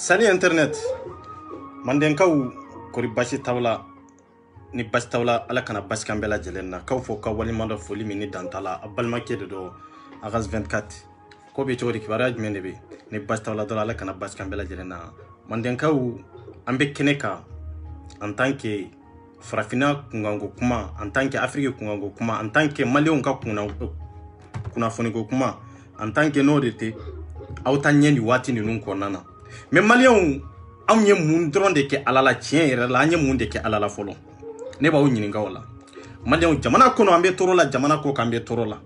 Salut internet mandenkaw kori bashi tawla ni bashi tawla ala kana bashi kambela jelenna kaw fo ka wali manda foli mini dantala abalma kede do agas 24 ko be chori kibaraj menebe ni bashi tawla do ala kana bashi kambela jelenna mandenkaw ambe keneka en tant que farafina kungango kuma en tant que afrique kungango kuma en tant que malien ka kuna foni go kuma en tant que nordete awtanye ni wati ni nun konana mais malien am ye mun dron de ke alala tien yere la anye mun de ke alala folo ne ba wonyini ngawala malien jamana kono ambe torola jamana ko kambe torola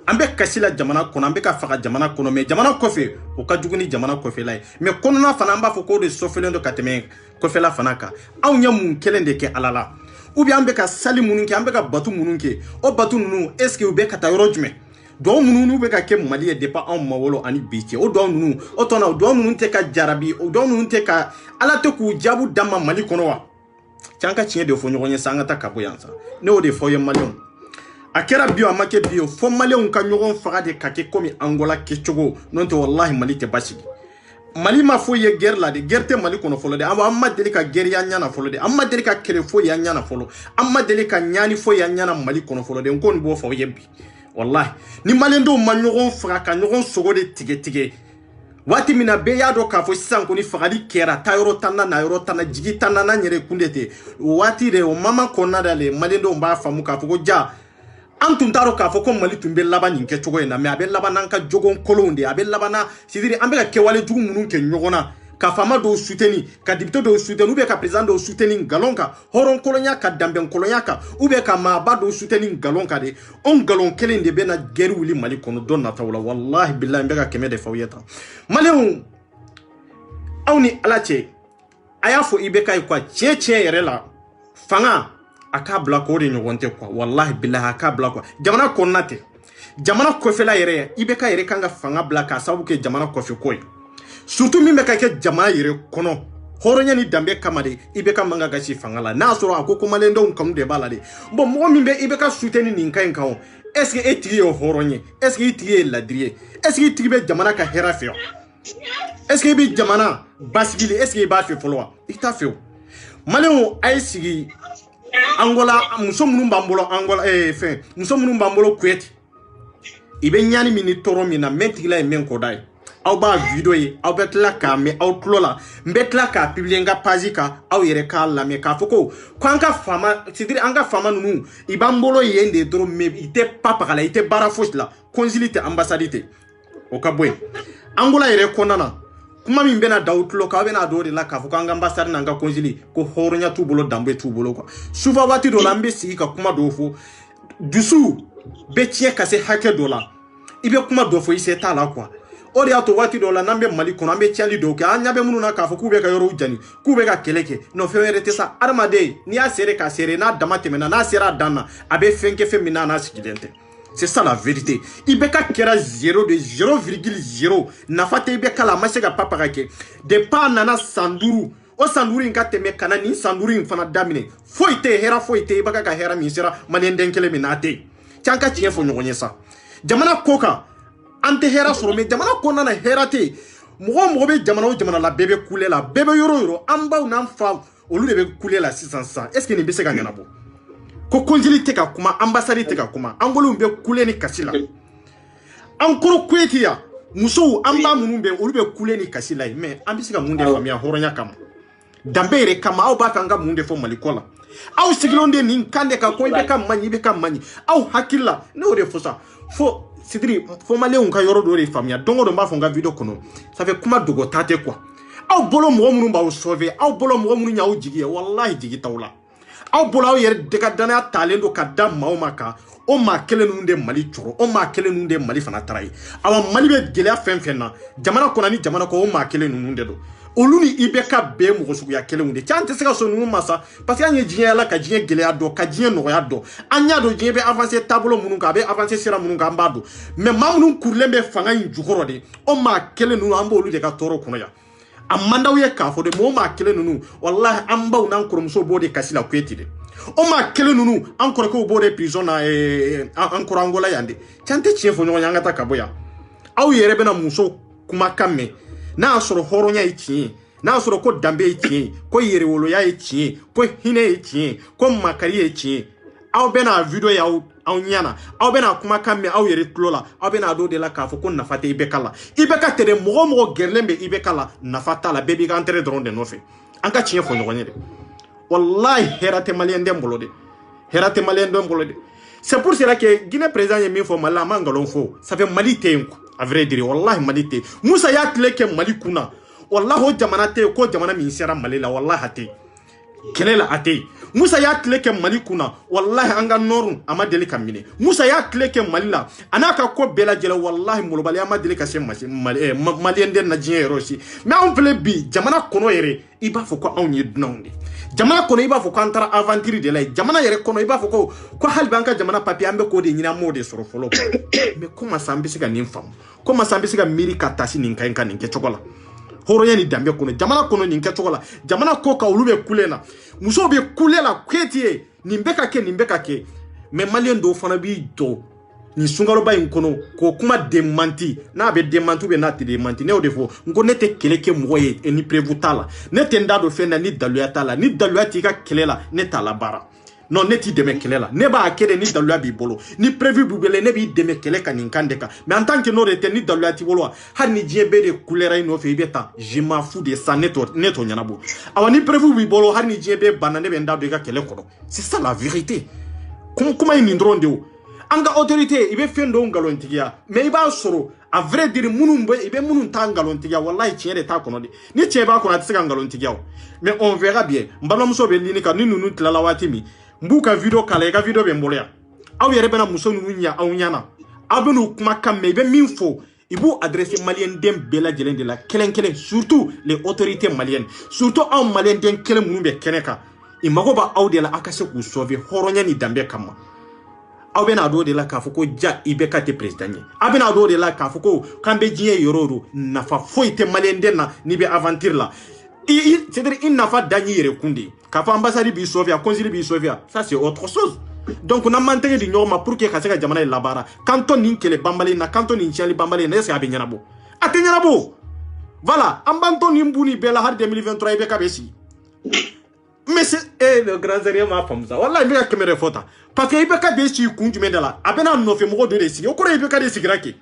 ambe kasila jamana kono ambe ka faka jamana kono mais jamana kofe o ka juguni jamana kofe lay mais kono na fana amba foko de sofelendo kateme kofe la fanaka aw nya mun kelende ke alala ou bien ambe ka sali mununke ambe ka batu mununke o batu nunu est ce que ube ka tayoro jume do mununu be ka ke mali e depa en mawolo ani biche o do nunu o tona do nunu te ka jarabi o do nunu te ka ala te ku jabu dama mali kono wa chanka chie de fo nyogonye sanga ta kaboyansa ne o de fo ye malion akera bio amake bio fo malion ka nyogon faga de kake komi angola ke chogo nonto wallahi mali te bashi mali ma fo ye guerre la de guerre te mali kono folo de amma delika guerre ya nyana folo de amma delika kere fo ya nyana folo amma delika nyani fo ya nyana mali kono folo de ngoni bo fo yebbi wallahi ni malendo manyogon fraka nyogon sogo de tige wati mina be ya do ka fo sisan ko ni fagali kera tayoro tanna na yoro tanna jigi tanna na nyere kundete wati de o mama konna dale malendo mba famu ka fo ko ja antun taro ka fo ko mali tumbe laba nyinke chogo na me abe laba nanka jogon kolonde abe laba na sidiri ambe ka kewale jugu munun ke nyogona ka fama do souteni ka dibito do souteni ube ka president do souteni galonka horon kolonya ka damben kolonya ka ube ka maba do souteni galonka de on galon kelen de bena geri wuli mali kono don na tawla wallahi billahi mbega keme de fawiyata malion awni alache aya fo ibe kay kwa cheche yere la fanga aka blako de nyogonte kwa wallahi billahi aka blako jamana konnate jamana kofela yere ibe kay yere kanga fanga blaka sabu ke jamana kofi koy surtout mi me kake jamana yere kono horonya ni dambe kamade ibeka manga gashi fangala na soro akoko malendo nkam de balade bon mo mi be ibeka souteni ni nkai nkawo est ce que etiye horonye est ce que etiye ladriye est ce que etibe jamana ka hera feo est ce que bi jamana basbili est ce que ba fe folwa ita feo maleo ay sigi angola muso munum bambolo angola fe muso munum bambolo kweti ibe nyani mini toro mina mentigila e men kodai aw ba video yi aw betla ka me aw tlola mbetla ka publier nga page ka aw yere ka la me ka foko kwanka fama sidiri anga fama nunu ibambolo yende dro me ite papa kala ite bara fosla consulite ambassadite o kabwe angola yere konana kuma min bena dawtlo ka bena do de la ka foko anga ambassade nanga consuli ko horonya tubulo dambe tubulo kwa suva wati do lambe si ka kuma do fo dusu betie kase hake dola ibe kuma do fo ise tala kwa o de y'a to waati dɔ la n'an bɛ Mali kɔnɔ an bɛ cɛnli dɔw kɛ an ɲɛ bɛ minnu na k'a fɔ k'u bɛ ka yɔrɔw jani k'u bɛ ka kɛlɛ kɛ non fɛn wɛrɛ tɛ sa adamaden n'i y'a seere k'a seere n'a dama tɛmɛna n'a sera a dan na a bɛ fɛn kɛ fɛn min n'a sigilen tɛ c'est ça la vérité i bɛ ka kɛra 0,0 nafa tɛ i bɛ kala a ma se ka papa ka kɛ depuis a nana san 5 o san 5 in ka tɛmɛ ka na nin san 5 in fana daminɛ foyi tɛ hɛrɛ foyi tɛ i bɛ ka hɛrɛ min sera maliyɛn den kelen min n'a tɛ can ka tiɲɛ fɔ ɲɔgɔn ye sa jamana ko kan an tɛ hɛrɛ sɔrɔ mais jamana kɔnɔna na hɛrɛ tɛ mɔgɔ bɛ jamana o jamana la bɛɛ bɛ kule la bɛɛ bɛ yɔrɔ yɔrɔ an baw n'an fa olu de bɛ kule la sisan est ce que nin bɛ se ka ɲɛnabɔ ko konjili tɛ ka kuma ambassade tɛ ka kuma an bolow bɛ kule ni kasi la an kɔrɔ Kuyate ya musow an ba minnu bɛ olu bɛ kule ni kasi la mais an bɛ se ka mun de faamuya hɔrɔnya kama danbe yɛrɛ kama aw b'a fɛ an ka mun de fɔ Mali ko la aw sigilenw de nin kan de ka ko i bɛ ka maɲi i bɛ ka maɲi aw hakili la ne y'o de fɔ sa fo Sidiri fo maliyɛnw ka yɔrɔ dɔ de faamuya don o don n b'a fɔ n ka video kɔnɔ ça fait kuma dogo ta tɛ quoi aw bolo mɔgɔ minnu b'aw sauver aw bolo mɔgɔ minnu y'aw jigi ye wallahi jigi t'aw la aw bolo aw yɛrɛ de ka danaya talen don ka da maaw ma kan o maa kelen ninnu de Mali cɔrɔ o maa kelen ninnu de Mali fana taara ye awa Mali bɛ gɛlɛya fɛn fɛn na jamana kɔnɔ ni jamana kɔ o maa kelen ninnu de don olu ni i bɛ ka bɛɛ mɔgɔ suguya kelenw de can tɛ se ka sɔn ninnu ma sa parce que an ye diɲɛ yala ka diɲɛ gɛlɛya dɔn ka diɲɛ nɔgɔya dɔn an y'a dɔn diɲɛ bɛ avancer taabolo minnu kan a bɛ avancer sira minnu kan an b'a dɔn mais maa minnu kurilen bɛ fanga in jukɔrɔ de o maa kelen ninnu an b'olu de ka tɔɔrɔ kɔnɔ yan a man d'aw ye k'a fɔ de mais o maa kelen ninnu wallahi an baw n'an kɔrɔmusow b'o de kasi la Kuyate de o maa kelen ninnu an kɔrɔkɛw b'o de prison na an kɔrɔ Angola yan de can tɛ tiɲɛ fɔ ɲɔgɔn ye an ka taa ka bɔ yan aw yɛrɛ bɛna muso kumakan mɛn n'a y'a sɔrɔ hɔrɔnya ye tiɲɛ ye n'a y'a sɔrɔ ko danbe ye tiɲɛ ye ko yɛrɛwoloya ye tiɲɛ ye ko hinɛ ye tiɲɛ ye ko makari ye tiɲɛ ye aw bɛna video ye aw ɲɛna aw bɛna kumakan mɛn aw yɛrɛ tulo la aw bɛna dɔ de la k'a fɔ ko nafa tɛ IBK la IBK tɛ dɛ mɔgɔ mɔgɔ gɛrɛlen bɛ IBK la nafa t'a la bɛɛ b'i ka intérêt dɔrɔn de nɔfɛ an ka tiɲɛ fɔ ɲɔgɔn ye dɛ wallahi hɛrɛ tɛ maliyɛn den bolo dɛ hɛrɛ tɛ maliyɛn den bolo dɛ c'est pour cela que Guinée président ye min fɔ Mali la a ma nkalon fɔ ça fait Mali tɛ yen à vrai dire wallahi Mali tɛ yen Musa y'a tile kɛ Mali kunna wallahi o jamana tɛ yen ko jamana min sera Mali la wallahi a tɛ yen kɛlɛ la a tɛ yen Musa y'a tile kɛ Mali kunna wallahi an ka nɔrɔ a ma deli ka minɛ Musa y'a tile kɛ Mali la a n'a ka ko bɛɛ lajɛlen wallahi molobaliya ma deli ka se maliyɛn den na diɲɛ yɔrɔ si mais anw filɛ bi jamana kɔnɔ yɛrɛ i b'a fɔ ko anw ye dunanw de jamana kɔnɔ i b'a fɔ ko an taara aventure de la ye jamana yɛrɛ kɔnɔ i b'a fɔ ko hali bi an ka jamana papier an bɛ k'o de ɲini an m'o de sɔrɔ fɔlɔ mais comment ça an bɛ se ka nin faamu comment ça an bɛ se ka miiri ka taasi nin ka ɲi ka nin kɛcogo la hɔrɔnya ni danbe kɔnɔ jamana kɔnɔ nin kɛcogo la jamana ko ka olu bɛ kule na musow bɛ kule la Kuyate ye nin bɛ ka kɛ nin bɛ ka kɛ mais maliyɛn dɔw fana b'i jɔ nin sunkaroba in kɔnɔ k'o kuma démenti n'a bɛ démenti n'a tɛ démenti ne y'o de fɔ n ko ne tɛ kɛlɛ kɛ mɔgɔ ye ni prévu t'a la ne tɛ n da don fɛn na ni daluya t'a la ni daluya t'i ka kɛlɛ la ne t'a la baara non ne t'i dɛmɛ kɛlɛ la ne b'a kɛ de ni daluya b'i bolo ni prévu b'i bolo ne b'i dɛmɛ kɛlɛ ka nin kan de kan mais en tant que n'o de tɛ ni daluya t'i bolo wa hali ni diɲɛ bɛɛ de kulɛra i nɔfɛ i bɛ taa je m'en fous de ça ne t'o ɲɛnabɔ awa ni prévu b'i bolo hali ni diɲɛ bɛɛ banna ne bɛ n da don i ka kɛlɛ kɔrɔ c'est ça la vérité kuma ye nin dɔrɔn de o an ka autorité i bɛ fɛn dɔw nkalontigiya mais i b'a sɔrɔ à vrai dire minnu bɛ i bɛ minnu t'a nkalontigiya wallahi tiɲɛ de t'a kɔnɔ de ni tiɲɛ b'a kɔnɔ a tɛ se ka nkalontigiya o mais on verra bien n balimamuso bɛ ɲini ka ni ninnu tilala waati min n b'u ka video kala i ka video bɛ n bolo yan aw yɛrɛ bɛna muso ninnu ɲɛ aw ɲɛna aw bɛn'u kumakan mɛn i bɛ min fɔ i b'u adresser maliyɛn den bɛɛ lajɛlen de la kelen kelen surtout les autorités maliennes surtout anw maliyɛn den kelen minnu bɛ kɛnɛ kan i mago b'a aw de la aw ka se k'u sauver hɔrɔnya ni danbe kama aw bɛna dɔw de la k'a fɔ ko ja IBK tɛ président ye aw bɛna dɔw de la k'a fɔ ko k'an bɛ diɲɛ yɔrɔ o yɔrɔ nafa foyi tɛ maliyɛn den na n'i bɛ aventure la c'est-à-dire i nafa dan y'i yɛrɛ kun de ye k'a fɔ ambassade b'i sauver consul b'i sauver ça c'est autre chose donc n'an m'an tɛgɛ di ɲɔgɔn ma pour que ka se ka jamana in labaara k'an to nin kɛlɛ banbali na k'an to nin tiɲɛli banbali na est-ce que a bɛ ɲɛnabɔ a tɛ ɲɛnabɔ voilà an b'an to nin bu nin bɛɛ la hali 2023 IBK bɛ sigi mais c'est le grand sérieux m'a faamu sa wallahi n bɛ ka kɛmɛ de fɔ tan parce que IBK bɛ sigi kun jumɛn de la a bɛna nɔfɛ mɔgɔ dɔ de sigi o kɔrɔ IBK de sigira kɛ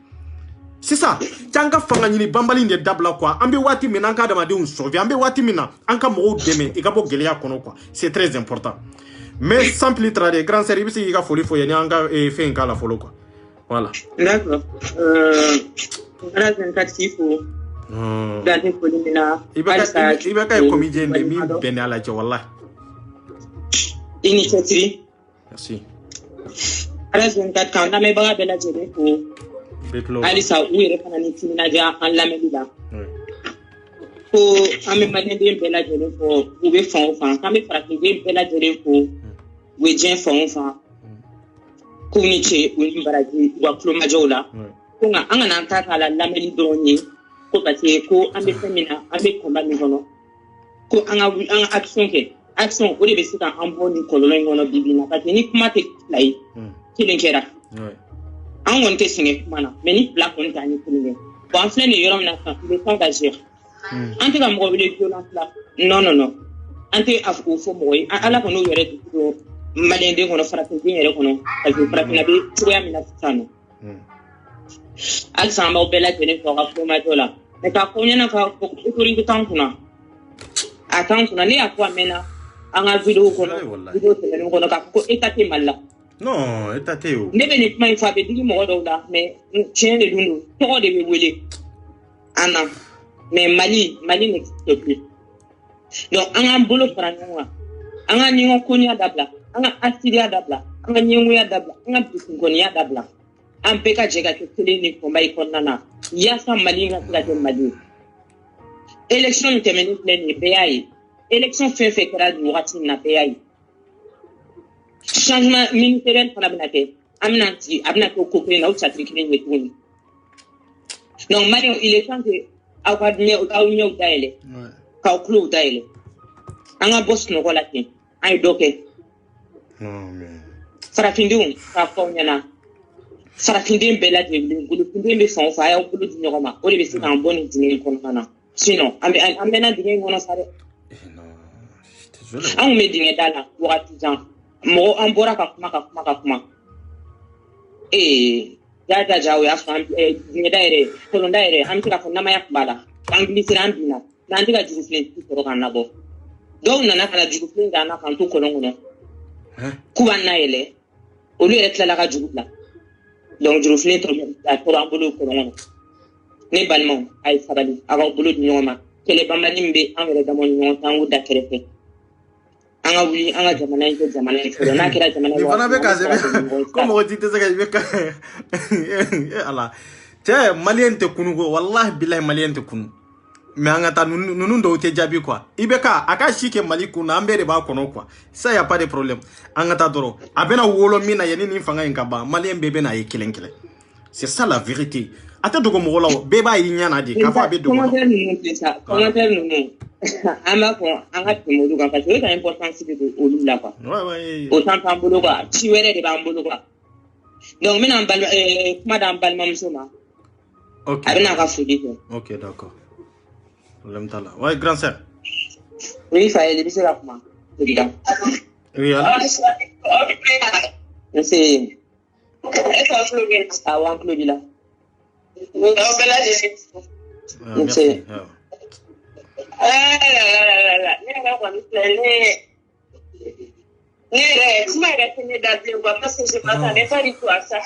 c'est ça can ka fanga ɲini banbali de dabila quoi an bɛ waati min na an ka adamadenw sauver an bɛ waati min na an ka mɔgɔw dɛmɛ i ka bɔ gɛlɛya kɔnɔ quoi c'est très important mais sans plus tarder grand sérieux i bɛ se k'i ka foli fɔ yanni an ka fɛn in k'a la fɔlɔ quoi voilà d'accord ala zan ka ci fo dan ne foli min na IBK ye comédien de min bɛn ala cɛ wallahi initiative merci ala zan ka kan na me baga bɛɛ lajɛlen fo Alisa u yɛrɛ fana ni timinadiya an lamɛnni la ko an bɛ maliyɛnden bɛɛ lajɛlen fɔ u bɛ fan o fan k'an bɛ farafiden bɛɛ lajɛlen fɔ u bɛ diɲɛ fan o fan k'u ni ce u ni baraji u ka kulomajɔw la ko nka an kana an ta k'a la lamɛnni dɔrɔn ye ko parce que ko an bɛ fɛn min na an bɛ kɔnba min kɔnɔ ko an ka action kɛ action o de bɛ se ka an bɔ nin kɔlɔlɔ in kɔnɔ bi na parce que ni kuma tɛ fila ye kelen kɛra an kɔni tɛ sɛgɛn kuma na mais ni fila kɔni t'a ni kelen kɛ bon an filɛ nin yɔrɔ min na sisan il est temps d'agir an tɛ ka mɔgɔ wele violence la non an tɛ a fɔ mɔgɔ ye ala kɔni y'o yɛrɛ don maliyɛnden kɔnɔ farafiden yɛrɛ kɔnɔ parce que farafinna bɛ cogoya min na sisan nɔ halisa an b'aw bɛɛ lajɛlen fɔ aw ka kulomajɔ la mais k'a fɔ ɲɛna k'a fɔ autorité t'an kunna a t'an kunna ne y'a fɔ a mɛnna an ka vidéo kɔnɔ vidéo tɛmɛnen kɔnɔ k'a fɔ ko état tɛ Mali la non état tɛ o ne bɛ nin kuma in fɔ a bɛ digi mɔgɔ dɔw la mais tiɲɛ de don tɔgɔ de bɛ wele an na mais Mali n'existe plus donc an k'an bolo fara ɲɔgɔn kan an ka ɲɔgɔn kɔniya dabila an ka asiriya dabila an ka ɲɛngoya dabila an ka dusukɔniya dabila an bɛɛ ka jɛ ka kɛ kelen ni kɔnba in kɔnɔna na yaasa Mali ka se ka kɛ Mali ye élection min tɛmɛnen filɛ nin ye bɛɛ y'a ye élection fɛn o fɛn kɛra nin wagati min na bɛɛ y'a ye changement ministériel fana bɛna kɛ an bɛna sigi a bɛna kɛ ko kelen na o catiri kelen ye tuguni donc Maliens il est temps que aw ɲɛw dayɛlɛ k'aw tulow dayɛlɛ an ka bɔ sunɔgɔ la ten an ye dɔ kɛ farafindenw k'a fɔ aw ɲɛna farafinden bɛɛ lajɛlen bolofinden bɛ fan o fan a y'aw bolo di ɲɔgɔn ma o de bɛ se k'an bɔ nin dingɛ in kɔnɔna na sinon an bɛna dingɛ in kɔnɔ sa dɛ an kun bɛ dingɛ da la wagati jan mɔgɔ an bɔra ka kuma jaja o y'a fɔ dingɛ da yɛrɛ kolon da yɛrɛ an bɛ se k'a fɔ namaya kun b'a la an bilisira an binna n'an tɛ ka jurufilen sɔrɔ k'an labɔ dɔw nana ka na jurufilen k'an na k'an to kolon kɔnɔ k'u b'an nayɛlɛ olu yɛrɛ tilala ka juru bila donc jurufilen tora an bolo kolon kɔnɔ ne balimaw a ye sabali a k'aw bolo di ɲɔgɔn ma kɛlɛbanbali min bɛ an yɛrɛ dama ni ɲɔgɔn cɛ an k'o da kɛrɛfɛ an ka wuli an ka jamana in kɛ jamana in fɔlɔ n'a kɛra jamana in fana bɛ ka sɛbɛn ko mɔgɔ ti tɛ se ka i bɛ ka ala cɛ maliyɛn tɛ kunu ko walahi bilahi maliyɛn tɛ kunu mais an ka taa ninnu dɔw tɛ jaabi quoi i bɛ ka a ka si kɛ Mali kun na an bɛɛ de b'a kɔnɔ quoi ça y a pas de problème an ka taa dɔrɔn a bɛna wolo min na yanni nin fanga in ka ban maliyɛn bɛɛ bɛna ye kelen kelen c'est ça la vérité a tɛ dogo mɔgɔ la o bɛɛ b'a ye ɲɛ na de k'a fɔ a bɛ dogo commentaire ninnu an b'a fɔ an ka tɛmɛ olu kan parce que o ka importance de don olu la quoi o temps t'an bolo quoi ci wɛrɛ de b'an bolo quoi donc n bɛna kuma d'an balimamuso ma a bɛna a ka foli kɛ ok d'accord problème t'a la ouais grand sœur oui Fayel i bɛ se ka kuma oui merci awɔ an tulo b'i la merci ne yɛrɛ kuma yɛrɛ tɛ ne da bilen quoi parce que je m'attendais pas du tout à ça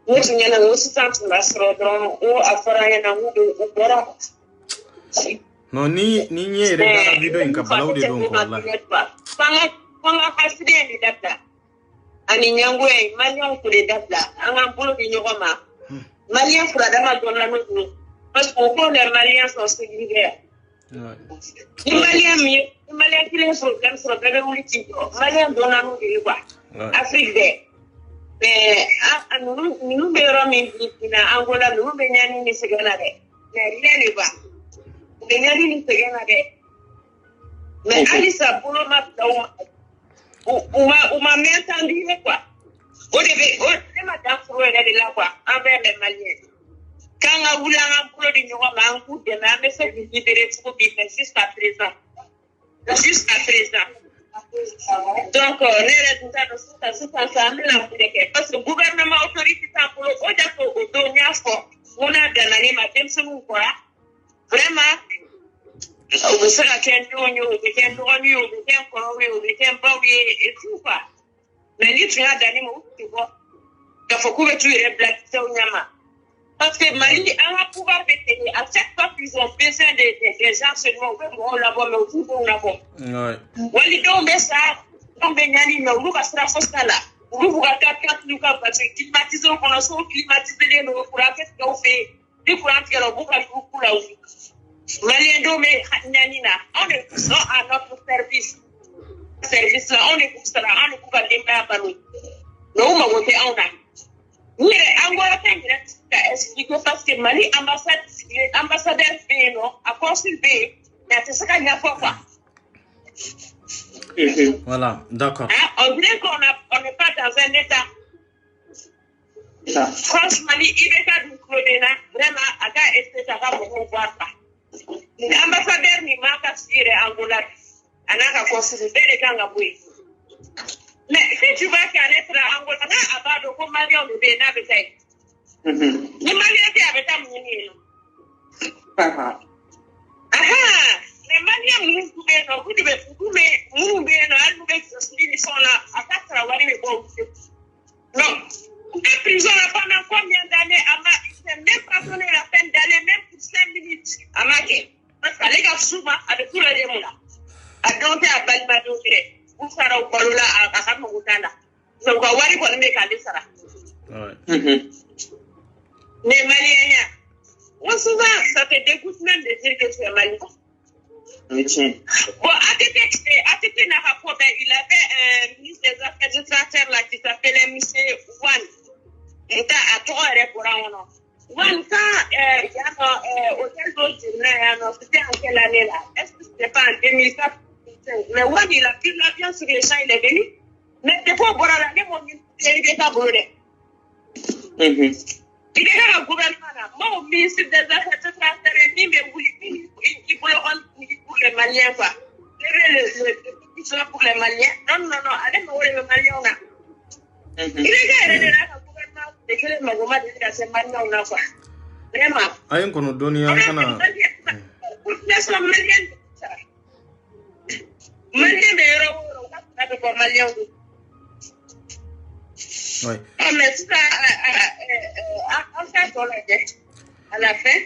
ne tun ɲɛna n ko sisan tun b'a sɔrɔ dɔrɔn ko a fɔra an ɲɛna n ko o bɔra non ni ɲɛ yɛrɛ dara video in ka balaw de don ko wallahi fanga hasiden de dabila ani ɲɛngoya in maliyɛnw kun de dabila an k'an bolo di ɲɔgɔn ma maliyɛn furadama dɔnna n'o don parce que au fond les maliens sont ségrégés ni maliyɛn kelen ye problème sɔrɔ bɛɛ bɛ wuli k'i jɔ maliyɛn dɔnna n'o de ye quoi Afrique bɛɛ mais ninnu bɛ yɔrɔ min bi na Angola ninnu bɛ ɲani ni sɛgɛn na dɛ mais rien ne va u bɛ ɲani ni sɛgɛn na dɛ mais halisa bolo ma bila u ma mɛn tan di ye quoi o de bɛ ne ma dan furu yɛrɛ de la quoi envers les Maliens k'an ka wuli an ka bolo di ɲɔgɔn ma an k'u dɛmɛ an bɛ se k'u libérer cogo min mais jusqu'à présent donc ne yɛrɛ tun t'a dɔn sisan sa an bɛna mun de kɛ parce que gouvernement autorité t'an bolo o de fɔ o don n y'a fɔ n ko n'a danna ne ma denmisɛnninw kɔra vraiment u bɛ se ka kɛ denw ye u bɛ kɛ dɔgɔninw ye u bɛ kɛ kɔrɔw ye u bɛ kɛ baw ye et tout quoi mais ni tun y'a dan ne ma u tun tɛ bɔ k'a fɔ k'u bɛ t'u yɛrɛ bila kisɛw ɲɛma parce que Mali an ka pouvoir bɛ tenir à chaque fois qu'ils ont besoin des gens seulement u bɛ mɔgɔw labɔ mais u t'u denw labɔ walidenw bɛ sa denw bɛ ɲani mais olu ka sira fosi t'a la vous quatre nous parce que climatiser on a soit climatiser nos courants qu'est-ce qu'on fait des courants qui alors beaucoup là Malien domé nanina on est tous à notre service là on est tous là on est pour garder ma parole non ma voté on a mais encore expliquer parce que Mali ambassadeur non à consul B mais c'est ça qu'il y a quoi Voilà, d'accord. On dirait qu'on n'est pas dans un état. Franchement, il est à nous vraiment, à la espèce à voir ça. L'ambassadeur ni marque sur Angola, on a considéré les gens à bouillir. Mais si tu vas connaître Angola, à part de comment on le fait, les Maliens qui avaient un mini. Les Maliens, vous devez sont là à 4 ans. Non. La prison pendant combien d'années il s'est même pas donné la peine d'aller même pour 5 minutes à Maké. Parce que les gars, souvent, avec tous les démons là, à Dante, à Balmado, ou Sarah ou Palola, à Hamogutana. Donc, on va voir les cas de Sarah. Les Maliens, souvent, ça te dégoûte même de dire que tu es malien. Bon, ATP n'a pas problème. Il avait un ministre des Affaires étrangères là qui s'appelait M. Wan. Il était à 3 restaurants. Wan, quand il y a hôtel d'Odzimna, c'était en quelle année là? Est-ce que c'était pas en 2004? Mais Wan, il a pris l'avion sur les champs, il est venu. Mais des fois, bon, l'année, il était pas brûlé. Il est là, le gouvernement là. Moi, au ministre des Affaires étrangères, il pour les Maliens, quoi. Le pour les Maliens. Non, allez, les Maliens, là. Il est là, le gouvernement, c'est que les Magomas, c'est Maliens, là, quoi. Vraiment. Aïe, qu'on nous donne un canard. Population malienne. Malien, mais il y aura Malien. Oui. Mais ça, à la fin.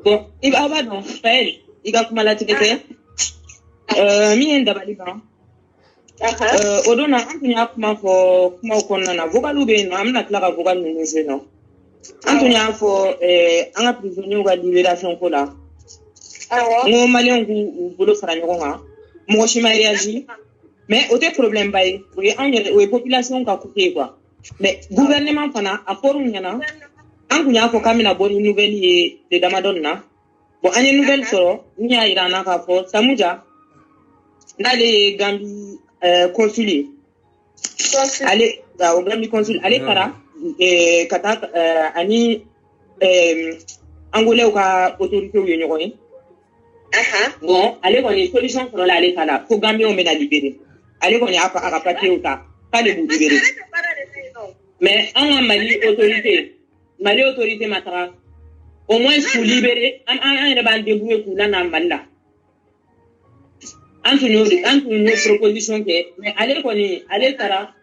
Bon, il va avoir donc, il va comme la tête. Mi ndabali ba. Odona antunya kuma fo kuma konna na vocalu be no amna kla ka vocal no no. Antunya fo anga prisonnier ga libération ko la. Ngo malien ku bolo fara nyogo nga. Mo shima réagi. Mais autre problème bay, oui on population ka couper quoi. Mais gouvernement fana apport nyana. Antunya fo kamina boni nouvelle de Damadonna. Bon, une nouvelle soro, il y a Irana Rafo, Samouja, dans les Gambie consulés. Allez, au Gambie consul, allez, Kara, Kata, Ani, Angolais ou autorité ou Union. Bon, allez, on est solution pour aller Kara, pour Gambie, on met la libérer. Allez, on est à rapatrier ou pas de vous libérer. Mais en Mali, autorité, Matara. Au moins, pour libérer, on va débrouiller pour la Namanda. Entre nos propositions, mais allez, Tara.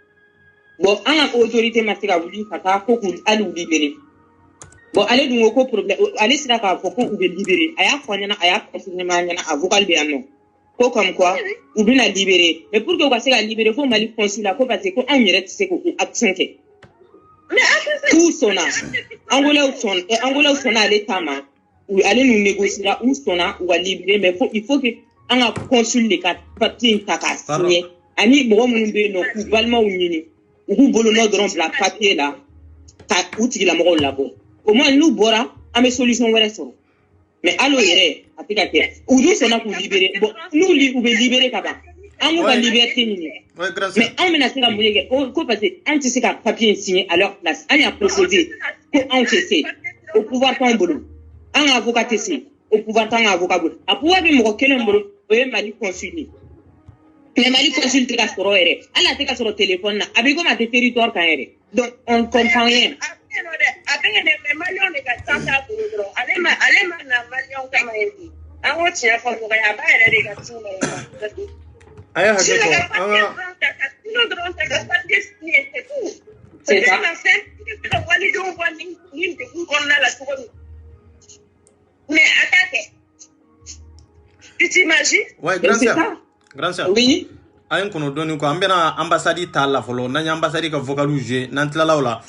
Bon, on a autorité matika voulu faire pour nous libérer. Bon, allez, nous, aucun problème. Allez, c'est là pour qu'on vous libérer. Aya, confinement, avocat, bien, comme quoi, ou bien la libérer. Mais pour que vous passiez à libérer, il faut mal consulat, parce qu'on a une c'est qu'on absente. Tout son Angola son à l'état, ou aller nous négocier là, où son ou à libérer, mais il faut que on a consul les quatre papiers signé. Ani bon mon no ou balma ou nini. Ou bolo no dron la papier là. Ta outil la moro là bon. Au moins nous bora à mes solutions wala so. Mais allo yere atika ke. Ou nous son pour libérer. Bon, nous libérer kaba. On va liberté nini. Mais on menace la monnaie ko passer anti c'est un papier signé à leur place. On a procédé pour encaisser au pouvoir ton boulot. Un avocat ici au pouvoir ton avocat boulot. A pouvoir bi mo kelen boulot o mali consulé. Mais mali consulté ka soro ere. Ala te ka soro téléphone na abi ko ma te territoire kan ere. Donc on comprend rien. Les Maliens ne gâtent pas ça pour le droit. Allez, na Maliens comme il dit. En haut, tu as fait pour rien, pas les gâteaux. Aïe, c'est ça. Mais attaquez. Tu t'imagines? Ouais, grand sœur. Oui. ayen kono doni ko ambena ambassade ta la folo nanya ambassade ka vocalu je nantla la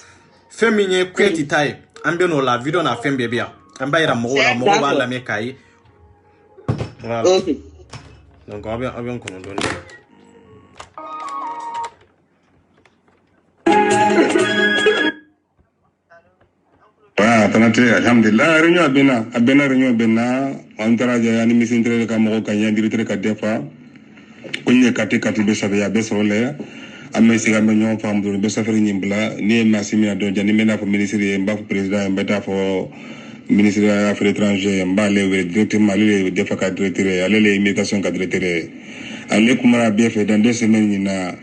feminye kweti tai ambeno la video na fembe bia amba ira mo ba la me kai voilà Ok. donc aben kono doni tanate alhamdulillah réunion abena réunion benna on taraja yani misintre ka mo ka yandi bitre ka defa kunye kati be sabe ya besole amme siga me nyon fam do be safari nyimbla ni masimi do jani mena fo ministre mba fo président mba fo ministre des affaires étrangères mba le directement le defa ka directeur ale le immigration ka directeur ale kumara bien fait dans 2 semaines na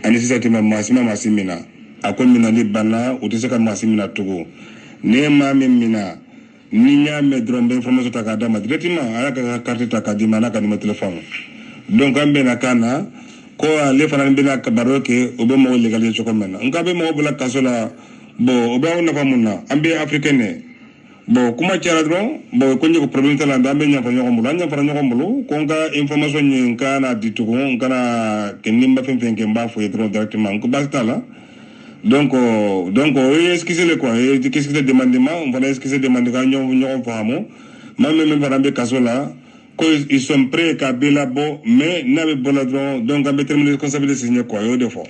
anisisati masimina akomina ni bana utiseka masimina tugo ne ma mina ni nyame drombe information takadama directement ala ka carte takadima na ka ni téléphone donc ambe na kana ko ale fana mbena ka baroke obe mo legaliser choko mena ngabe mo bula kasola bo obe ona famuna ambe africaine bo kuma tiara dron bo ko nyiko problème tala ambe nya fa nyoko mulu ko nga information ni kana ditugo kana kenimba femfenke mba fo yedro directement ko bastala donc excusez le quoi qu'est-ce que c'est demandement on va excuser demander quand on famo même va rambe kasola ko ils sont prêts à bela bo mais n'avait boladron donc à mettre les responsabilités signer quoi au défaut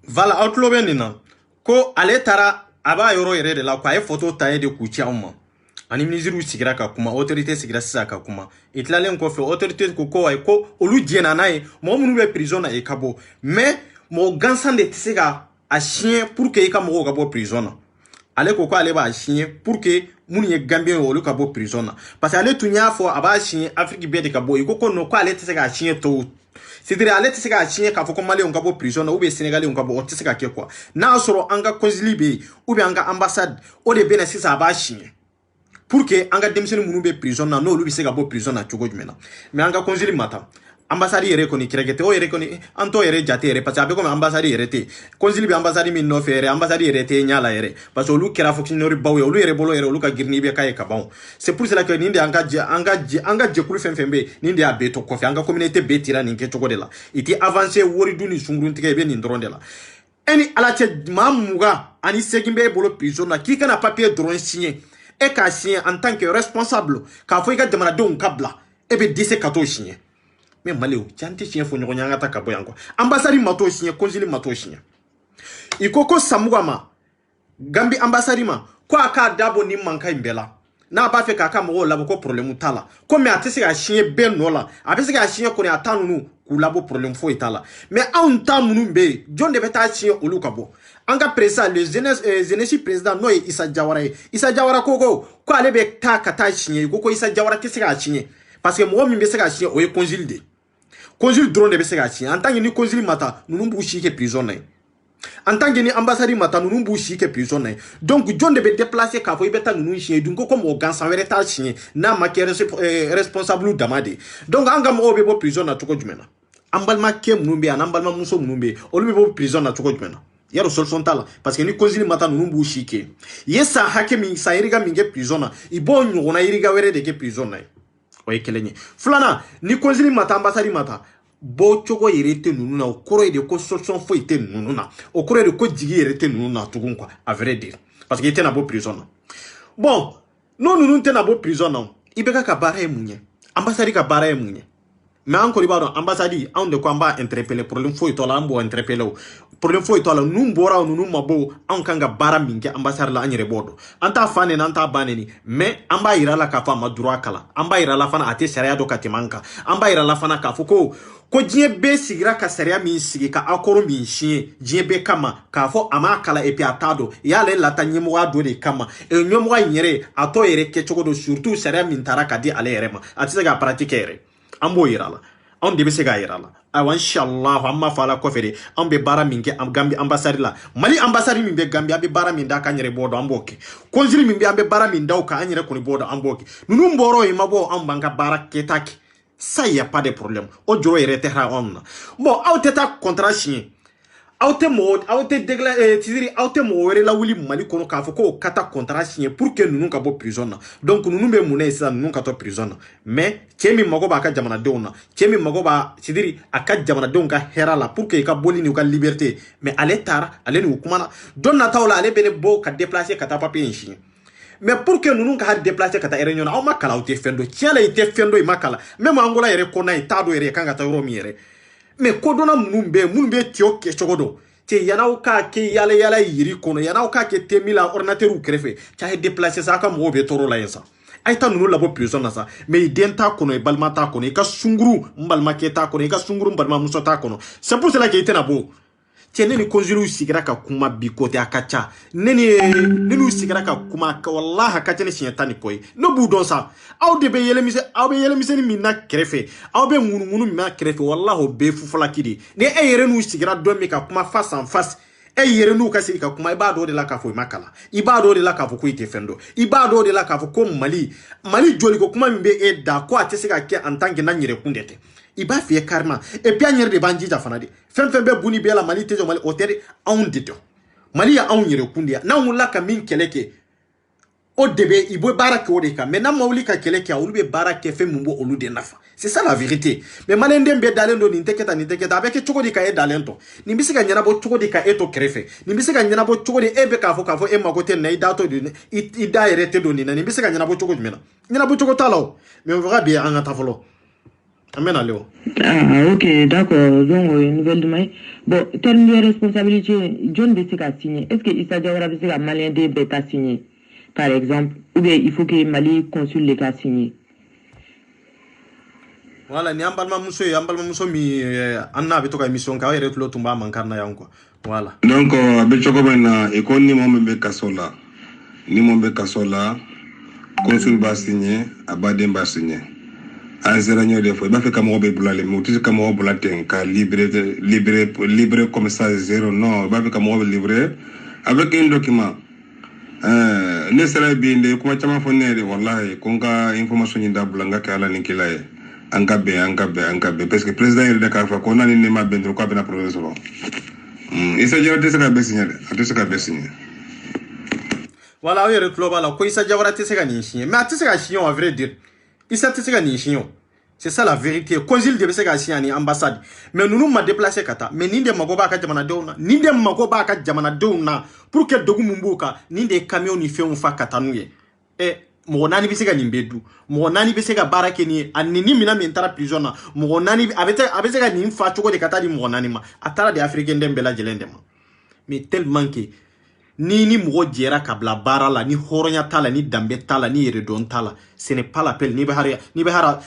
voilà outlo benina ko ale tara aba yoro yere de la ko ay photo taye de kuchiama ani ministre sigira ka kuma autorité sigira saka kuma itlalen ko fe autorité ko ay ko olu diena nay mo munu be prison na e kabo mais mo gansan de tisiga a chien pour que e ka mo gabo prison ale ko ale ba chien pour que munu ye gambien olu ka bo prison parce que ale tunya fo aba chien afrique be de kabo e ko no ko ale tisiga chien to c'est-à-dire ale tisiga chien ka fo ko mali on ka bo prison ou be sénégalais on ka bo tisiga ke quoi na soro anga consulat be ou be anga ambassade o de be na sisa aba chien pour que anga demsene munu be prison na no lu bi se ga bo prison na chogo jumena mais anga konjili mata ambassade yere ko ni kiragete o yere ko ni anto yere jate yere parce que abe ko ambassade yere te konjili bi ambassade min no fere ambassade yere te nyala yere parce que lu kira fonctionnaire bawe lu yere bolo yere lu ka girni be kay ka bon c'est pour cela que ninde anga je kulu fembe ninde abe to kofi anga communauté be tira ni ke chogo de la iti avancer wori duni sungurun tike be ni ndronde la eni alache mamuga ani segimbe bolo prison na ki kana papier drone signé et qu'a signé en tant que responsable qu'a fait que demande un câble et be dise kato signé mais maléo chanti chien fo nyoko nyanga ta kabo yango ambassade mato signé konjili mato signé ikoko samugama gambi ambassade ma ko aka dabo ni manka imbela na ba fe kaka mo labo ko problème tala ko me atese ga signé ben no la abese ga signé ko ni atanu nu ku labo problème fo itala mais on ta munu be jon de beta signé olu kabo anga président le jeunesse président no Issa Jawara ko ale be ta kata signé ko Issa Jawara tese ga signé parce que mo mi be se ga signé o e consul drone de be se ga signé en tant que ni consul mata nunu bu shi ke prison na en tant que ni ambassade mata nunu bu shi ke prison na donc jon de be déplacer ka fo e beta nunu signé donc ko mo gansan were ta signé na ma ke responsable damade donc anga mo be bo prison na to ko jumena ambalma ke munumbe anambalma muso munumbe olu be bo prison na to ko jumena yaro solution tala parce que ni konzili mata nunumbu shike yesa hakemi sa iriga minge prison na ibo nyona iriga were de ke prison na o kelenye fulana ni konzili mata ambassade mata bo chogo irete nununa okoro ide ko solution fo ite nununa okoro ide ko jigi irete nununa tugun quoi à vrai dire parce que ite na bo prison na bon non nunun te na bo prison na ibeka ka bara e munye ambassade ka bara e munye mais encore ibaro ambassade on de quoi ba interpeller problème fo ito la ambo interpeller problème fo ito la numbora nunu mabo an kanga bara minge ambassade la anyere bodo anta fane nanta baneni mais amba ira la kafa madura kala amba ira la fana ate sharia do katimanka amba ira la fana ka foko ko jie be sigira ka sharia min sigi ka akoro min shie jie be kama ka fo ama kala epi atado ya le la tanyemo wa do de kama e nyomo wa nyere ato ere ke chogo do surtout sharia min taraka di ale ere ma atise ga pratique ere ambo irala on debe se ga irala awa inshallah amma fala ko fere on be bara minge am gambi ambassade la mali ambassade min be gambi abi bara min da ka nyere bodo amboke konjiri min be ambe bara min daw ka anyere ko ni bodo amboke nunu mboro e mabo am banga bara ketaki ça y a pas de problème o joro ere terra on bon au teta contrat signé Aute dégla tiziri aute mo wéré la wuli mali kono ka fo ko kata contrat signé pour que nous ka bo prison na donc nous be muné ça nous ka to prison na mais chemi mago ba ka jamana dewna chemi mago ba tiziri aka jamana dew ka hera la pour que ka boli ni ka liberté mais ale tar ale ni kumana don na tawla ale bene bo ka déplacer kata papier nchi mais pour que nous ka déplacer kata réunion na o makala o te fendo tiala ite fendo i makala même angola yere kona itado yere kanga ta euro miere mais kodona munumbe tio ke chogodo te yanao ka ke yala yiri kono yanao ka ke temila ordinateur ou krefe ta he déplacer ça ka mo be toro la yensa aita nunu labo prison na sa mais identa kono e balma ta kono e ka sunguru mbalma ke ta kono e ka sunguru mbalma muso ta kono c'est pour cela que itena bo tiene ni konziru sigira ka kuma bi kote akacha neni sigira ka kuma ka wallahi akacha ne sinyatani koy no bu don sa aw be yelemise ni minna krefe aw be ngunu minna krefe wallahi be fufala kidi ne yere nu sigira do mi ka kuma face en face yere nu ka siri ka kuma ibado de la ka fo makala ibado de la ka fo ko ite fendo ibado de la ka fo ko mali joli ko kuma mbe da ko atese ka ke en tant que na nyire kundete iba fiye karma et puis anyere de banji jafana de fem be buni be la mali tejo mali hotel on dito mali ya on nyere kundia na on la ka min keleke o debe ibo barake o de ka mais na mawli ka keleke a ulube barake fe mumbo olu de nafa c'est ça la vérité mais malende be dalendo ni teketa avec choko di ka e dalento ni bisika nyana bo choko di ka eto krefe ni bisika nyana bo choko di ebe ka fo e magote na idato de i dairete do ni na ni bisika nyana bo choko di mena nyana bo choko talo mais on verra bien en atafolo. Ah, ok, d'accord. Donc, une nouvelle demande. Bon, terme de responsabilité, John Bessika signé. Est-ce que Issa Diawara Bessika malien de bêta signé, par exemple, ou bien il faut que Mali consulte les cas signés? Voilà, ni ambalma muso mi anna betoka émission ka yere tulo tumba mankarna yanko. Voilà. Donc, abechoko bena ekoni mombe kasola. Ni mombe kasola, consul ba signé, abadem ba signé. Anzeranyo de fois, il fait comme Robert Boulale, mais tu sais comme Robert Boulatin, car libre comme ça, zéro, non, il fait comme Robert libre, avec un document. Ne serait bien, comment tu m'as fait, wallahi, qu'on a information d'Ablanga qui a la Nikilae, Angabe, parce que le président est de Carfa, qu'on a une main de quoi bien approché. Il s'agit de ce qu'a signé. Voilà, il y a le club, alors, quoi il s'agit de ce qu'a signé, mais à ce qu'a signé, à vrai dire. C'est ça la vérité. Consul de Bessega Siani ambassade. Mais nous m'a déplacé kata. Mais ni de magoba ka jamana deuna. Ni de magoba ka jamana deuna. Pour que dogu mumbuka. Ni de camion ni fait un fa katanuye. Et mo nani Bessega nimbedu. Mo nani Bessega barake ni. Anini mina mentara prison na. Mo nani abesega ni fa choko de kata di mo nani ma. Atara de africain dembela jelendema. Mais tellement que ni mwo jera kabla bara la ni horonya tala ni dambe tala ni redon tala ce n'est pas l'appel ni behara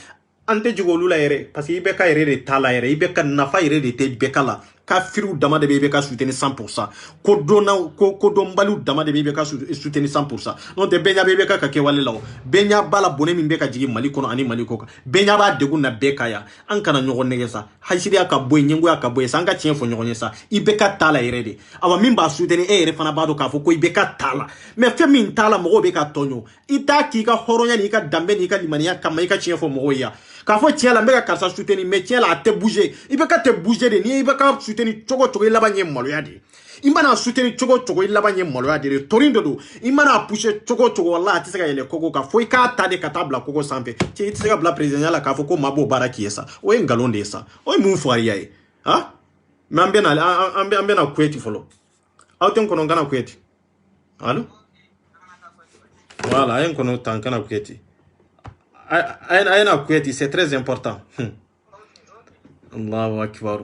ante jigolula ere parce que ibeka ere de tala ere ibeka nafa ere de te bekala ka firu dama de bebeka soutenir 100% ko dombalu dama de bebeka soutenir 100% non te benya bebeka ka ke wale law benya bala boné min beka jigi mali kono ani mali koka benya ba de gunna beka ya an kana nyogo negesa haisidi aka boy nyengo aka boy sanga tien fo nyogo nyesa ibeka tala ere de awa min ba soutenir ere fana ba do ka fo ko ibeka tala mais fe min tala mo beka tonyo ita ki ka horonya ni ka dambe ni ka limania kama ika tien fo mo ya ka fo tien la mbeka karsa soutenir mais tien la te bouger ibeka te bouger de ni ibeka soutenir chogo ilabanye moloya de imana soutenir chogo ilabanye moloya de torindo do imana pousser chogo wallahi tisaka yele kogo ka foi ka tade katabla kogo sampe ti tisaka bla president la ka fo ko mabo baraki esa o ngalonde esa o mu fariya e ha mambe na kweti folo auton kono ngana kweti allo voilà ayen kono tankana kweti ayena kweti c'est très important. Allahu akbar.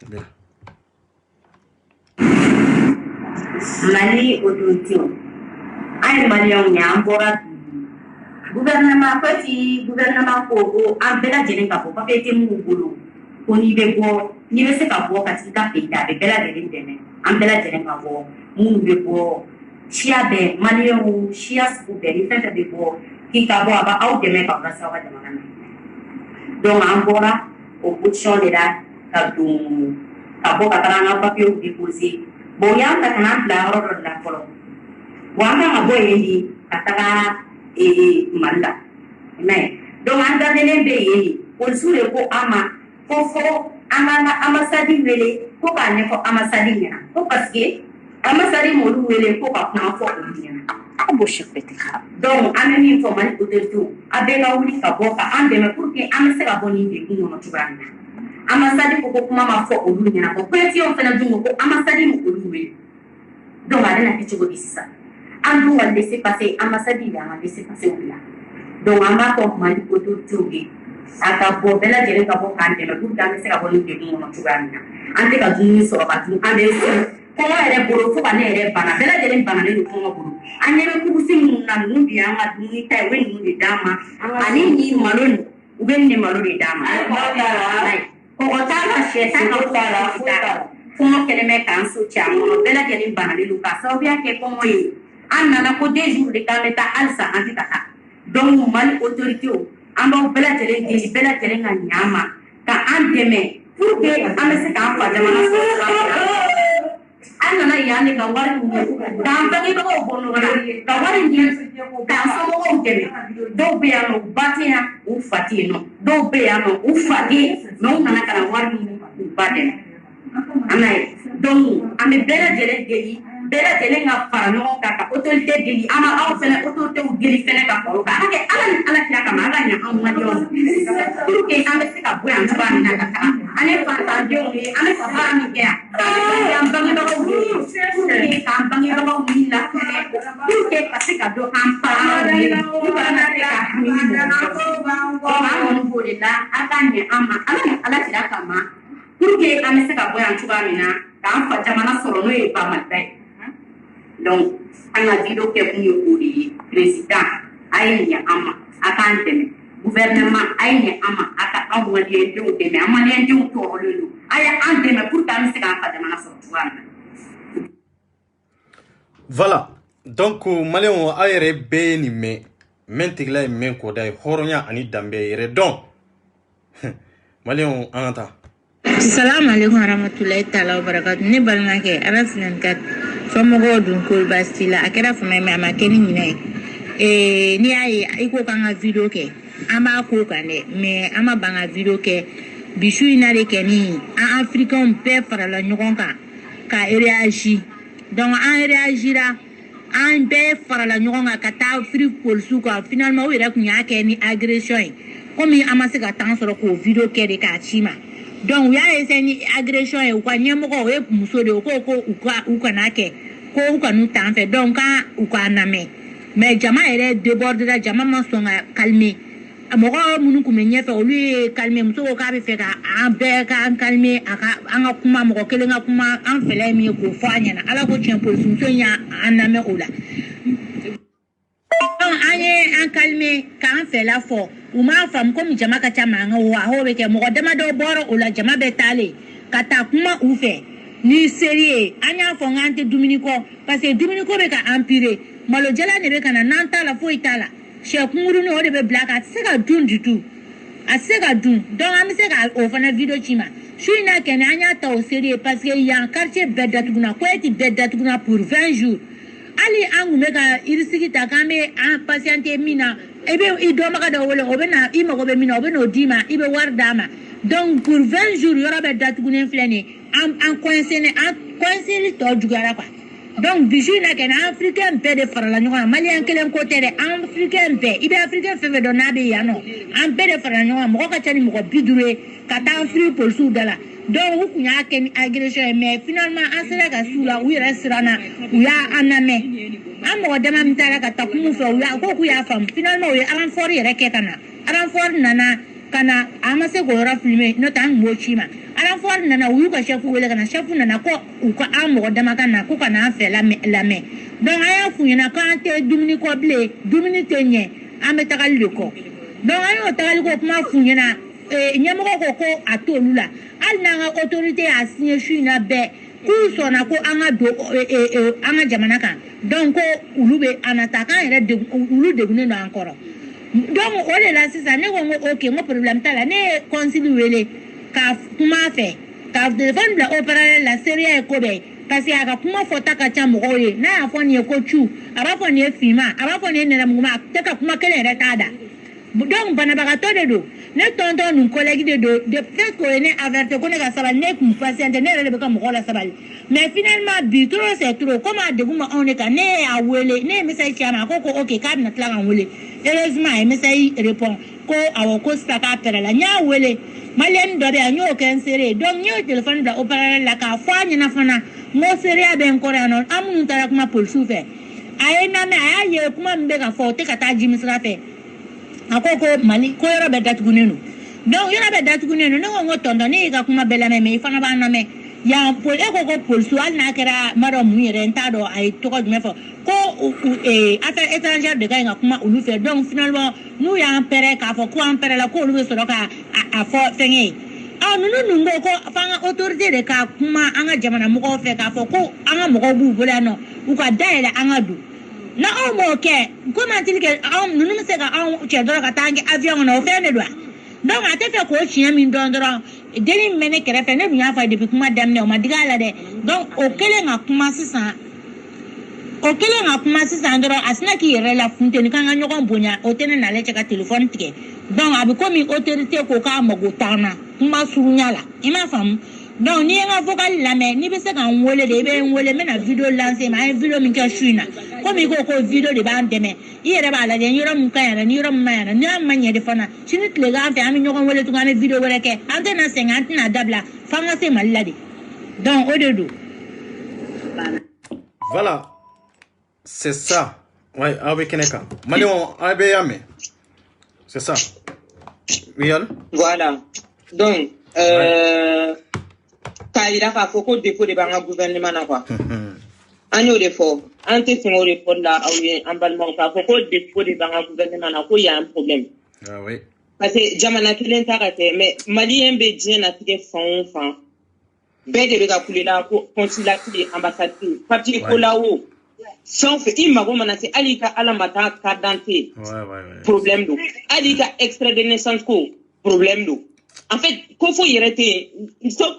Bien. Mali autorité. Ay Malion nyambora. Gouvernement ko an bela jelen ka ko papier te mu bolo. Ko ni be se ka bo ka ti ka peita be bela jelen dene. An bela jelen ka bo mu be bo chia be Malion chia su be ni fete be bo ki ka bo aba au de me ka ka sa wa de magana. Donc ambora opposition de la ka bo ka taranga papier ou déposer. Boyan ta kana la oro la polo. Wanga ma boye ni kataka manda. Mais donc anda dene be yi. On sure ko ama fofo amasadi wele ko ka ne ko amasadi ɲɛna ko parce que amasadi molu wele ko ka kuma fɔ olu ɲɛna a bo shepete donc an bɛ min fɔ Mali autorité a bɛɛ ka wuli ka bɔ ka an dɛmɛ pour que an bɛ se ka bɔ nin degun kɔnɔ cogoya min na amasadi ko kuma ma fɔ olu ɲɛna ko pétition fana dun ko amasadi mo olu wele donc ale na kɛ cogo di sisan an dun ka laisser passer amasadi de an ka laisser passer o la donc an b'a fɔ Mali autorité ye a ka bɔ bɛɛ lajɛlen ka bɔ k'an dɛmɛ pour que an bɛ se ka bɔ nin degun kɔnɔ cogoya min na an tɛ ka dumuni sɔrɔ ka dun an bɛ kɔngɔ yɛrɛ bolo fo ka ne yɛrɛ bana bɛɛ lajɛlen bananen don kɔngɔ bolo an ɲɛ bɛ kurusi minnu na ninnu bi an ka dumuni ta ye u bɛ ninnu de d'an ma ani nin malo nin u bɛ nin de malo de d'an ma kɔgɔ t'a la sɛ t'a la foyi t'a la kɔngɔ kɛlen bɛ k'an so cɛ an kɔnɔ bɛɛ lajɛlen bananen don k'a sababuya kɛ kɔngɔ ye an nana ko 2 jours de k'an bɛ taa halisa an tɛ ka taa donc Mali autorité an b'aw bɛɛ lajɛlen deli bɛɛ lajɛlen ka ɲɛ an ma ka an dɛmɛ pour que an bɛ se k'an fa jamana sɔrɔ an nana yan ne ka wari ɲɛ k'an bangebagaw bɔ ɲɔgɔn na ka wari ɲɛ k'an somɔgɔw dɛmɛ dɔw bɛ yan nɔ u ba tɛ yan u fa tɛ yen nɔ dɔw bɛ yan nɔ u fa tɛ yen mɛ u nana ka na wari ɲini u ba dɛmɛ an n'a ye donc an bɛ bɛɛ lajɛlen deli bɛɛ lajɛlen ka fara ɲɔgɔn kan ka autorité deli an ma aw fɛnɛ autoritéw deli fɛnɛ ka fara o kan an ka kɛ ala ni ala kira kama an ka ɲɛ anw maliɲɛnw pour que an bɛ se ka bɔ yan cogoya min na ka taga an ye fatandenw ye an bɛ ka baara min kɛ yan an bangebagaw de ye pour que k'an bangebagaw ni lafɛnɛ pour que ka se ka dɔ k'an parents ye pour que an ka se ka hamini mɔgɔ an kɔni b'o de la an ka ɲɛ an ma ala ni ala kira kama pour que an bɛ se ka bɔ yan cogoya min na k'an fa jamana sɔrɔ n'o ye Bamata ye donc an ka video kɛ kun ye o de ye président a ye ɲɛ an ma a k'an dɛmɛ gouvernement a ye ɲɛ an ma a ka anw maliyɛndenw dɛmɛ an maliyɛndenw tɔɔrɔlen don a ye an dɛmɛ pour que an bɛ se k'an fa jamana sɔrɔ cogoya min na. Voilà donc maliyɛnw a yɛrɛ bɛɛ ye nin mɛn tigila ye mɛn kɔda ye hɔrɔnya ani danbe yɛrɛ dɔn maliyɛnw an ka taa. Assalamu alaikum warahmatullahi ta'ala wabarakatuh. Ne balimakɛ RF24 somɔgɔw dun ko basi la a kɛra fama mais a ma kɛ ni ɲinɛ ye n'i y'a ye i ko k'an ka video kɛ an b'a ko kan dɛ mais an ma ban ka video kɛ bi su in na de kɛ ni an africains bɛɛ farala ɲɔgɔn kan ka réagir donc an réagira an bɛɛ farala ɲɔgɔn kan ka taa Afrique polisiw kan finalement u yɛrɛ tun y'a kɛ ni agression ye komi an ma se ka temps sɔrɔ k'o video kɛ de k'a ci ma. Donc, il y a une agression et il y a une muso de ou kana ke ko u kanu tan fait donc ou kana mais jama est débordé la jama man son calmer amogo munu ku menye fe lui calmer muso ko ka be fe ka an be ka an calmer aka an kuma mo kelen ka kuma an fele mi ko fo anyana ala ko tien police muso nya aname ola anye an calmer ka an fela fo u ma fam comme jama ka chama nga wa ho be ke mo dama do boro ola jama be tale kata kuma u fe ni sérieux anya fo ngante Dominico parce que Dominico be ka empire malo jala ne be kana nanta la fo itala che kunguru no de be black at se ka dun du tout a se ka dun donc am se ka o fana video chima shuina ken anya ta au sérieux parce que il y a un quartier bedatuguna ko eti bedatuguna pour 20 jours ali angu meka irisiki takame an patiente mina ebe idoma ka da wole obena ima ko be mina obeno dima ibe wardama donc pour 20 jours yora bedatuguna flene en coincé li to jugara quoi donc bijou na ken africain be de farala nyoma malien kelen ko tere africain be ibe africain fe do na be yano an be de farala nyoma mo ka tani mo bidure ka ta free pour sou dala donc u kunya ken agression mais finalement an sera ka sula u yere sirana u ya aname an mo dama mitara ka ta kumu fe u ya ko ku ya fam finalement u aran for yere ketana aran for nana kana amase go ra filmer no tan mo chima aran for nana u ka chef wele kana chef nana ko u ka an mo dama kana ko kana fe la me donc aya funyana ka ante dumuni ko ble dumuni tenye am tagal ko donc ayo tagal ko kuma funyana nyamo ko atolula al na nga autorité a signé china be ku sona ko anga do anga jamana kan donc ulube anataka ere de ulu de gune no encore donc o le la sisa ne ko OK mo problème tala ne concile wele ka kuma fe ka defend la opéra la série ko be parce que aka kuma fota ka chamo oye na afoni ko chu aba foni fima aba foni ne na muma te ka kuma kele re tada donc banabagato de do ne tonton nun collègue de do de fait ko ne avertir ko ne ka sabal ne kum patiente ne rele be ka mo la sabal mais finalement bi trop c'est trop comme a de guma on ka ne a wele ne message chama ko OK ka na tla kan wele heureusement message répond ko awo ko staka pere la nya wele malien do de anyo ken sere donc nyo téléphone da opérateur la ka fwa nyina fana mo sere ben ko ranon amun tara kuma pour souffrir ay na me ay ye kuma mbe ka fo te ka ta jimi sra fe akoko mali ko yoro be datugunenu donc yoro be datugunenu no ngo tondo ni ka kuma bela me fana ba na me ya pol e ko pol sual na kera maro mu yere ntado ay to ko me fo ko affaire étrangère de ga kuma ulu fe donc finalement nous ya pere ka fo ko pere la ko ulu so ka a fo fengi nunu ngo ko fanga autorité de ka kuma anga jamana mu ko fe ka fo ko anga mo ko bu bola no u ka daile anga du na o mo ke comment il que nunu me se ka che do ka tangi avion no fe ne do donc ate fe ko chien min dondoro deni mene kere fe ne bunya fa depuis kuma damne o madigala de donc o kele nga kuma sisa ndoro asna ki yere la funte ni kanga nyokon bonya o tene na leche ka téléphone tike donc abi komi autorité ko ka magotana kuma surunya la ima fam donc ni nga vocal la me ni be se kan wole de be wole me na video lancer ma video min ka shuina komi ko video de ba ndeme yere ba la de yoro mun kan yana ni yoro mun yana ni amanye de fana chinit le ga fe ami nyokon wole to ngane video wole ke antena 50 na dabla fanga se malade donc au dedou voilà c'est ça ouais avec Keneka Malion abeyame c'est ça oui voilà donc Kaira ka foko défaut de banga gouvernement na quoi anyo défaut ante son report là en balma ka foko défaut de banga gouvernement na ko y a un problème ah oui parce que jamana kilen tarate mais malien be dien na tike fan be de be ka kulela ko consulat de ambassade papier ko lawo sans fait il m'a commencé alika alamata carte d'identité ouais problème do alika extrait de naissance ko problème do en fait qu'on faut y arrêter stop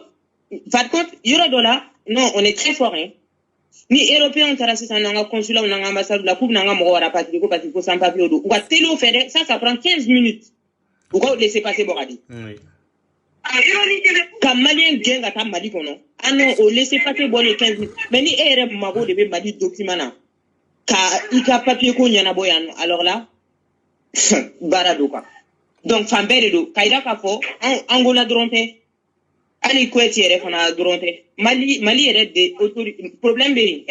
par contre euro dollar non on est très fort hein ni européen tarasi ça nanga consulat ou nanga ambassade la coupe nanga mo wara papier ko parce qu'il faut sans papier do ou va télé faire ça prend 15 minutes ou ko laisser passer boradi oui comme malien genga ta mali kono non o laisser passer bon les 15 minutes mais ni ere mago de be mali document na ka ika papier ko nyana boyano alors là barado quoi donc fambere do kaida ka fo angola dronté ali ko etiere fona dronté mali ere de autorité problème be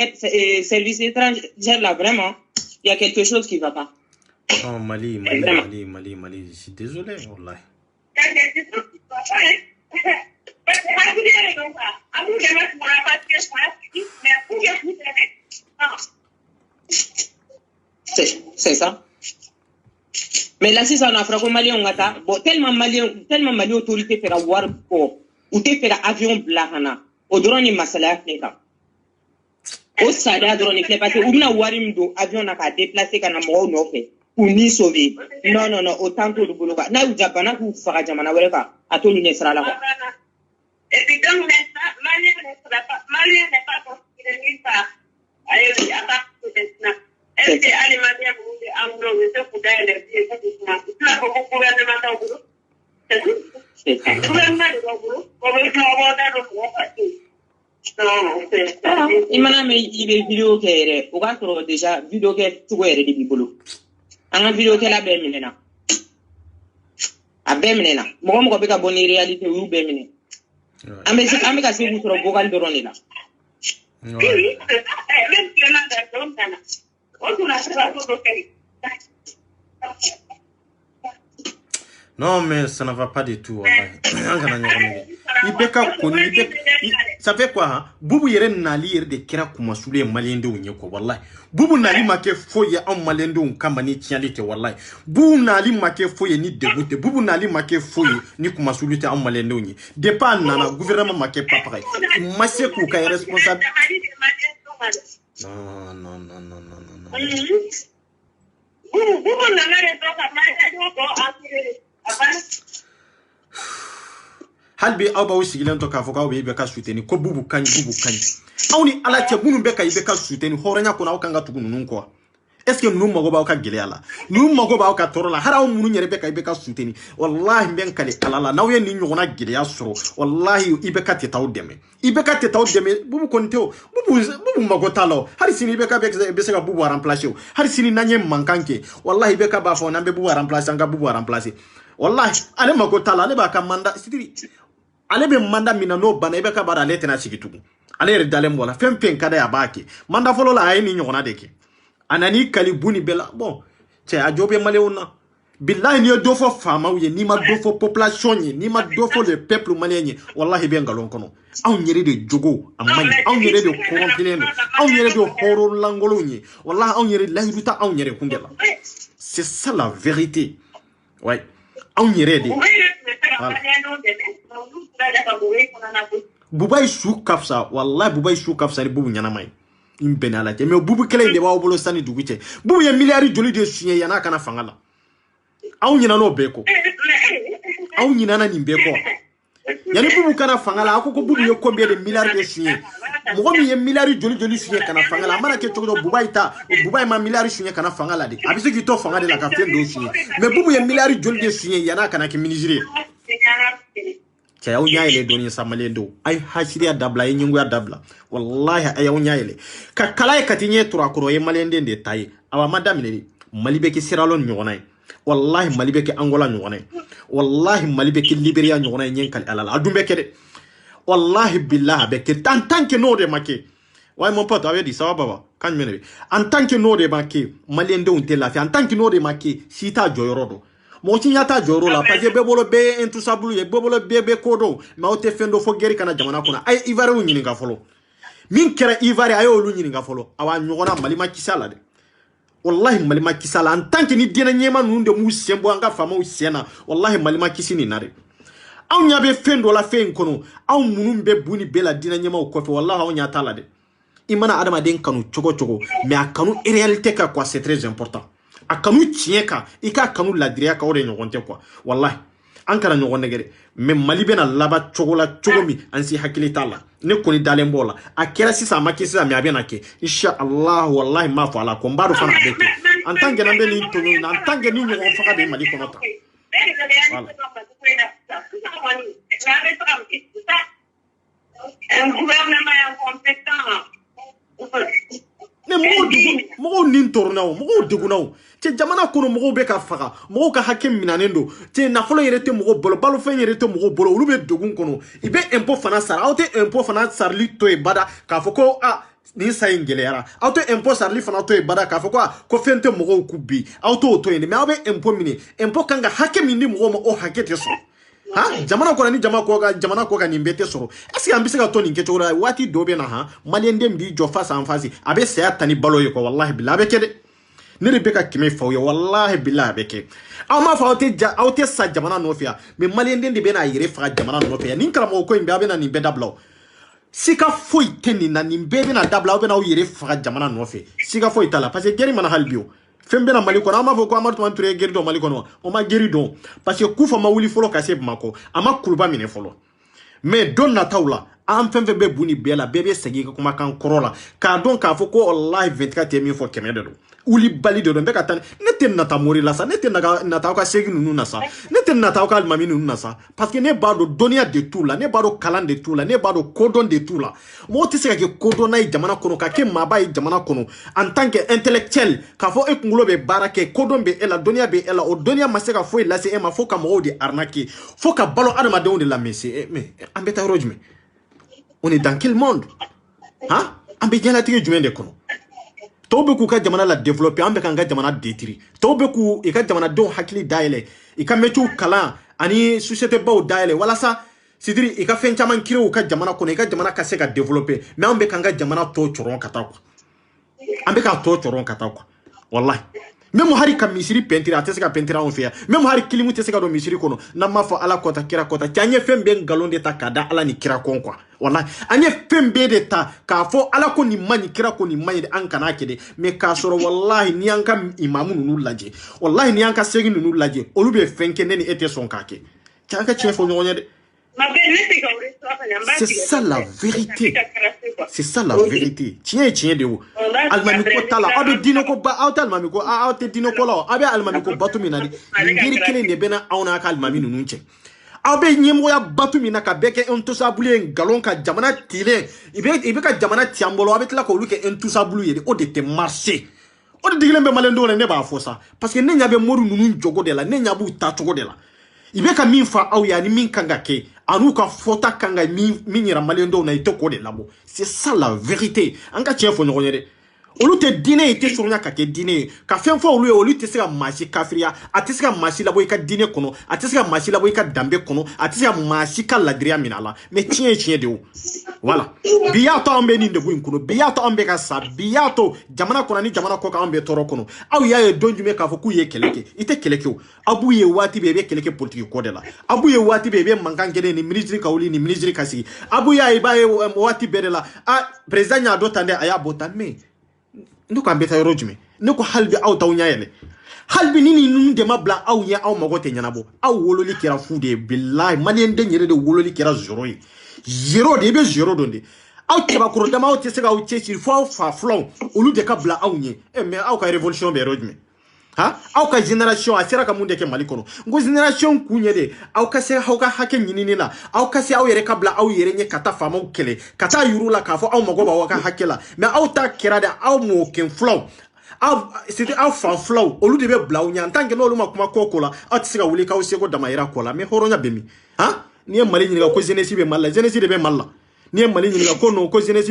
service étranger là vraiment il y a quelque chose qui va pas non Mali je suis désolé wallahi c'est ça. Mais là, si ça on a frappé malien, on a bon tellement malien autorité faire avoir pour ou te faire avion blahana. Au drone masala fleka. Au sada drone fleka parce que ou na warim do avion na ka déplacer kana mo no fait. Ou ni sauver. Non autant que le boulot. Na ou japana ou fara jamana weka. Atolu ne sera là. Et puis donc malien n'est pas considéré nulle part. Allez, à part maintenant. Est-ce que les Maliens vont enlever pour gagner les pieds c'est là pour le gouvernement au boulot. C'est tout. Le gouvernement au boulot. On veut avoir non, c'est il m'a mis des vidéos qui est au cas déjà vidéo qui est tout est de boulot. En vidéo qui la bemina. A bemina. Moi ko be ka bonne réalité ou bemina. Ameka se vous trop vocal de ronela. Oui, c'est ça. Même si on a d'accord ça. Non mais ça ne va pas du tout. Ça fait quoi hein? Boubou yere nali yere de kira kuma sule malende unye ko wallahi. Boubou nali make foye en malende un kamani tialite wallahi. Boubou nali make foye ni dégoûté. Boubou nali make foye ni kuma sule te en malende unye. Dépa nana gouvernement make pas pareil. Masse ko ka responsable. Non. Halbe aba wisigilen to ka foka we be ka suteni ko bubu kanyi awni ala ce bunun be ka ibe ka suteni horanya ko na o kanga tugunu nun ko est-ce que nous mago ba ka gele la nous mago ba ka toro la haraw munu nyere be ka ibe ka suteni wallahi ben kale alala naw ye ni nyona gele ya soro wallahi ibe ka tetaw deme bubu konteo bubu mago talo hari sini ibe ka be se ka bubu remplacer hari sini nanye mankanke wallahi ibe ka ba fo na be bubu remplacer nga bubu remplacer wallahi ale mago tala ale ba ka manda sidiri ale be manda mina no bana ibe ka bara ale tena sigitugu ale yere dalem wala fempen kada ya baki manda folo la ayini nyona deke anani kalibuni bela bon che ajobe maleona billahi ni do fo fama uye ni ma do fo population ni ma do fo le peuple malien wallahi be ngalon kono aw nyere de jogo amani aw nyere de korompilene aw nyere de horo langolo ni wallahi aw nyere la yuta aw nyere kundela c'est ça la vérité ouais aw nyere de Bubai shu kafsa wallahi bubai shu kafsa ni bubu nyana mai imbena la mais bubu kele de ba bolo sani duguche bubu ya milliard joli de sunye yana kana fangala aw nyina no beko aw nyina na ni beko yani bubu kana fangala akoko bubu ye combien de milliards de sunye mo mi ye milliard joli sunye kana fangala mana ke togo bubai ma milliard sunye kana fangala de abise ki to fangala la ka fendo sunye mais bubu ye milliard joli de sunye yana kana ke ministre ayaw nyaayele doni samale do ay hasiriya dabla ay nyungu ya dabla wallahi ayaw nyaayele ka kala katinye tura kuro ye malende de tay awa madame ni malibe ki siralon nyonay wallahi malibe ki angola nyonay wallahi malibe ki liberia nyonay nyenkal alala adumbe kede wallahi billah be ke tant que no de make way mon pote avait dit ça va baba kan menebe en tant que no de make malende on te la fi en tant que no de make sita joyorodo Mochi nyata joro la parce que bebolo be intusabulu ye bebolo be kodo ma o te fendo fo geri kana jamana kuna ay ivare wu nyini nga folo min kera ivare ayo lu nyini nga folo awa nyogona malima kisala de wallahi malima kisala en tant que ni dina nyema nunde mu sembo anga fama u sena wallahi malima kisini nare aw nyabe fendo la fe nkono aw munum be buni bela dina nyema u kofe wallahi aw nyata la de imana adama den kanu chogo mais akanu réalité ka quoi c'est très important akanu tieka ika kanu ladriya ka ore nyogonte quoi wallahi ankara nyogonne gere me malibe na laba chogola chogomi ansi hakili tala ne koni dalembola akera sisa makisi mi abena ke insha Allah wallahi ma fa ala ko mbaru fana beke antange na mbeli to ni antange ni nyogon faka de mali ko nota un gouvernement incompétent. ne mo nin tornao mo dugunao te jamana kono mo be ka faga mo ka hakem minanendo te na folo yerete mo bolo balo fen yerete mo bolo ulu be dugun kono ibe impôt fana sara auto impôt fana sarli to e bada ka foko ni say ngelera auto impôt sarli fana to e bada ka foko ko fente mo ku bi auto to e me abe impôt mini impôt kanga hakem ni mo o hakete so ha jamana ko ni jamana ko ga ni mbete soro est-ce que ambise ka to ni nkecho wati dobe na ha malende mbi jo face en face abe se atani balo yiko wallahi billahi be kede ne rebeka kime fawye wallahi billahi be ke ama fa auté sa jamana no fia me malende de be na yire fa jamana no fia nin kala mo ko mbi abe na ni be dablo sika foi teni na ni be na dabla be na yire fa jamana no fia sika foi tala parce que geri mana halbio fembe na maliko na amavo ko amartu manture geri do maliko no o ma geri do parce que kufa mawuli folo ka sebe mako ama kurba mine folo mais don na tawla am fembe be buni bela bebe segi ko kuma kan korola ka don ka fo ko wallahi 24 mi fo kemede do uli bali do be ka tan neten na tamori la sa neten na ta ka segi nunu na sa neten na ta ka almami nunu na sa parce que ne ba do donia de tout la ne ba do kalan de tout la ne ba do kodon de tout la mo ti se ka ke kodon na jamana kono ka ke maba jamana kono en tant que intellectuel ka fo e kungulo be barake kodon be ela donia be ela o donia maseka fo la se e ma fo ka mo de arnaque fo ka balo adama de on de la messe mais ambeta rojme on est dans quel monde hein ambeta la tige jumen de kono Tobeku ka jamana la développer ambe kan ga jamana détruire Tobeku e ka jamana don hakili daile e ka metu kala ani société baw daile wala sa sidiri e ka fen chaman kiro ka jamana ko e ka jamana ka se ka développer mais ambe kan ga jamana to choron kata ko ambe ka to choron kata ko wallahi même hari ka misiri pentira ateseka pentira on fia même hari kilimu teseka do misiri kono na mafa ala kota kira kota tanye fembe ngalonde ta kada ala ni kira kon kwa wallahi anye fembe de ta ka fo ala ko ni mani kira ko ni mani an kana kede me ka soro wallahi ni anka imamu nunu laje wallahi ni anka segi nunu laje olube fenke neni ete son kake tianka chefo nyonya de ma belle c'est ça la vérité C'est ça la vérité. Tiens de vous. Almami ko tala abe dino ko ba auta almami ko auta dino ko la abe almami ko batu minadi ngiri kele ne bena awna ka almami nunche abe nyemo ya batu mina ka beke entosa bulu galon ka jamana tile ibe ka jamana tiambolo abe tla ko luke entosa bulu yede o de te marché o de digle be malendo ne ba fosa parce que ne nya be moru nunu jogo de la ne nya bu ta jogo de la ibe ka min fa aw ya ni min kanga ke anu ka fota kanga min yira malendo na ite ko de labo c'est ça la vérité anga tien fo nyogo yede olu te dine ite surunya ka ke dine ka fen fo olu te se ka mashi kafiriya ate se ka mashi labo ka dine kono ate se ka mashi labo ka dambe kono ate se ka mashi ka ladriya minala mais tien de o voilà biyato ambe ni ndebu kono biyato ambe ka sa biyato jamana kono ni jamana ko ka ambe toro kono aw ya e donjume ka fo ku ye keleke ite keleke o abu ye wati bebe keleke politique ko de la abu ye wati bebe mankangene ni ministre ka wuli ni ministre ka si abu ya e ba wati bede la a president nya do tande aya botan me ndoko ambeta yorojme ndoko halbi aw taw nyaayele halbi nini nunu de mabla aw nya aw magote nyanabo aw wololi kira fude billahi malien de nyere de wololi kira zero de be zero donde aw tiba kuro dama aw tese ga aw chechi fo fa flon olu de ka bla aw nye mais aw ka révolution be rojme ha aw ka génération asira ka munde ke malikono ngo génération kunye de aw ka se haw ka hake nyinini la aw ka se aw yere kabla aw yere nye kata fama kele kata yurula ka fo aw magoba wa ka hakela mais aw ta kirada aw mo ken flow aw c'était aw fan flow olu de be blaw nya tanke no lu makuma kokola aw tsika wuli ka o se ko damayira kola mais horonya bemi ha ni mali nyinga ko jeunesse be malla jeunesse de be malla ni mali nyinga ko no ko jeunesse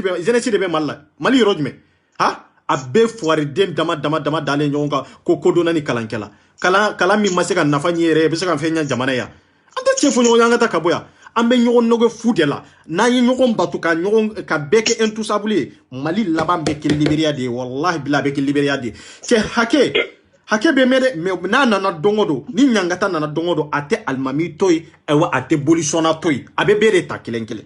de be malla mali rojme ha abe foire den dama dale nyonga ko kodona ni kalankela kala mi maseka nafa nyere be seka fenya jamana ya ante chefo nyonga ta kaboya ambe nyogon nogo fudela na yi nyogon batuka nyogon ka beke entusabuli mali laban beke liberia de wallahi bila beke liberia de che hake be mere na dongodo ni nyangata na dongodo ate almami toy ewa ate bolisona toy abe bere ta kelenkele.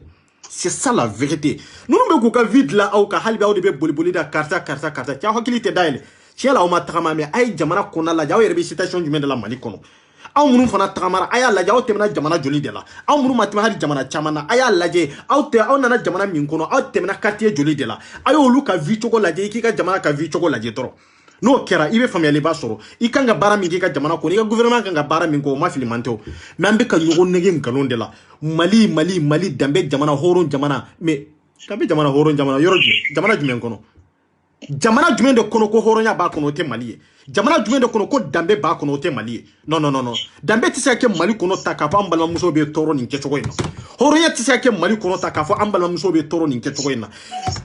C'est ça la vérité. Nous ne pouvons vide là au cas halbi au début boliboli da karta. Tiens hakili te daile. Tiens là au matrama mais ay jamana kona la jaw yerbe citation du men de la Mali kono. Aw munu fana tramara aya la jaw temna jamana joli de la. Aw munu matma hadi jamana chamana aya laje aw nana jamana min kono aw temna quartier joli de la. Ayo lu ka vi choko laje ki ka jamana ka vi choko laje toro. No kera ibe family ba soro ikanga bara mingi ka jamana ko ni ka gouvernement kanga bara mingo ma filimanteo membe ka yogo nege ngalon de la mali dambe jamana horon jamana mais dambe jamana horon jamana yoroji jamana jumen kono jamana jumen de kono ko horonya ba kono te mali jamana jumen de kono ko dambe ba kono te mali non dambe tisa ke mali kono takafa ambala muso be toro ni kechogo ina horonya tisa ke mali kono takafa ambala muso be toro ni kechogo ina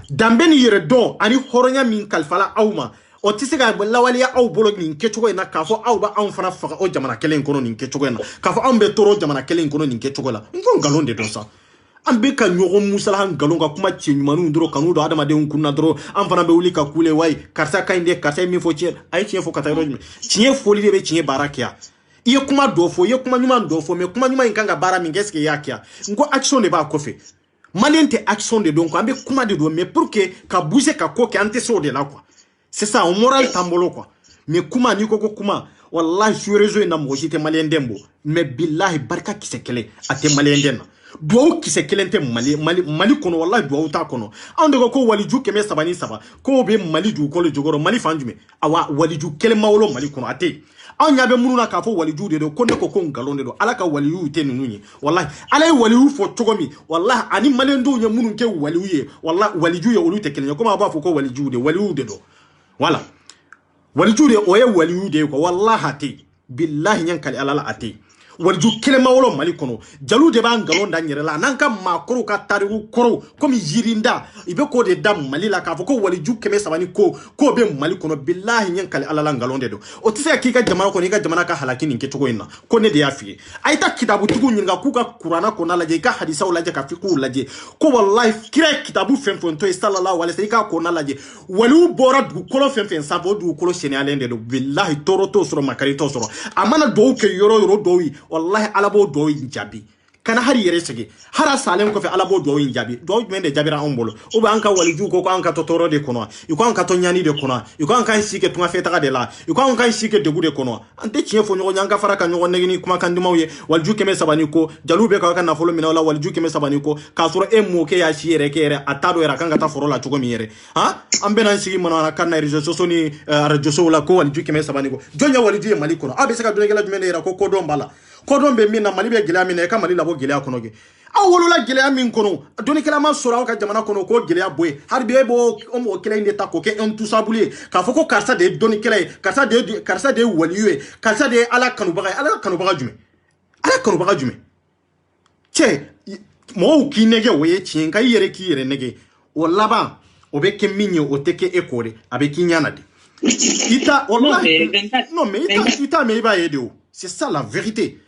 dambe ni yere don ani horonya min kalfala awma o tisika lawaliya aw bolo ni kechogo ina kafo aw ba an fana faga o jamana kelen kono ni kechogo ina kafo an be toro jamana kelen kono ni kechogo la ngon galon de don sa an be ka nyogo musala han galon ka kuma chenyumanu ndoro kanu do adama de kunna doro an fana be wuli ka kule wai karsa kainde karsa mi fo che ay che fo katayro che foli de be che barakia iye kuma do fo iye kuma nyuma do fo me kuma nyuma inkanga bara mingeske yakia ngo action de ba kofe malente action de donc ambe kuma de do mais pour que ka bouger ka ko ke ante so de la quoi. C'est ça, on moral tambolo quoi. Mais kuma ni koko kuma, wallahi sur réseau ina moji te malien dembo. Mais billahi barka ki se kele ate malien den. Duo ki se kele te mali kono wallahi duo ta kono. Ande ko waliju keme sabani saba. Ko be mali du ko le jogoro mali fanjume. Awa waliju kele mawlo mali kono ate. An yabe mununa ka fo waliju de do konne ko ngalonde do alaka waliyu te nununi. Wallahi alay waliyu fo togomi. Wallahi ani malien do nya munun ke waliyu ye. Wallahi waliju ye olu te kele ko ba fo ko waliju de waliyu de do. Voilà. Walijude oye walijude ko wallahi ate billahi nyankali alala ate waliju kelema wolo mali kono jalu de ban galon da nyerela nanka makoro ka tariru koro komi yirinda ibe ko de dam mali la ka fo ko waliju keme sabani ko be mali kono billahi nyankali alala ngalon de do o tise kika jamana ko ni ka jamana ka halaki ni keto ko inna ko ne de yafi ayta kitabu tugu nyinga kuka qur'ana ko na laje ka hadisa wala je ka fiqu laje ko wallahi kire kitabu fenfon to sallallahu alaihi wasallam ko na laje walu bora du kolo fenfen sabo du kolo sene alende do billahi toro to soro makari to soro amana do ke yoro do wallahi alabo do jabi kana hari yere sigi hara salen ko fe alabo do yin jabi do mende jabira on bolo o ba anka waliju ko anka totoro de kono iko anka to nyani de kono iko anka sike tunga fe taga de la iko anka sike de gude kono ante chie fo nyogo nyanga faraka nyogo negini kuma kandi mawye walju keme sabani ko jalube ka kana folo mina wala walju keme sabani ko ka soro emu ke ya shiere ke yere atado era kanga ta foro la chugo mi yere ha ambe nan sigi mana kana rejo sosoni radio so la ko walju keme sabani ko jonya waliju mali kono abe saka dunegela jumene era ko kodon bala kodon be mina mali be gila mina ka mali labo gila kono ge awolola gila min kono doni kala ma sora ka jamana kono ko gila boy harbi bo o mo kila inde ta ko ke en tout sabuli ka foko karsa de doni kila karsa de waliwe karsa de ala kanu baga jume che mo ki nege we chin ka yere ki yere nege o laba o be ke minyo o teke ekore abe ki nyana de ita wallahi non mais ita me ba yedo c'est ça la vérité.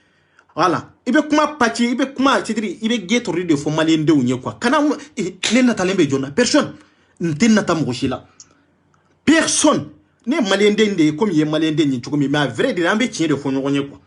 Voilà, ibe kuma pati ibe kuma c'est-à-dire ibe getori de fo malien de unye quoi kana ne natalembe jona personne nten natam goshila personne ne malien de comme ye malien de ni tuko mi ma vrai de ambe tien de fo nyonye quoi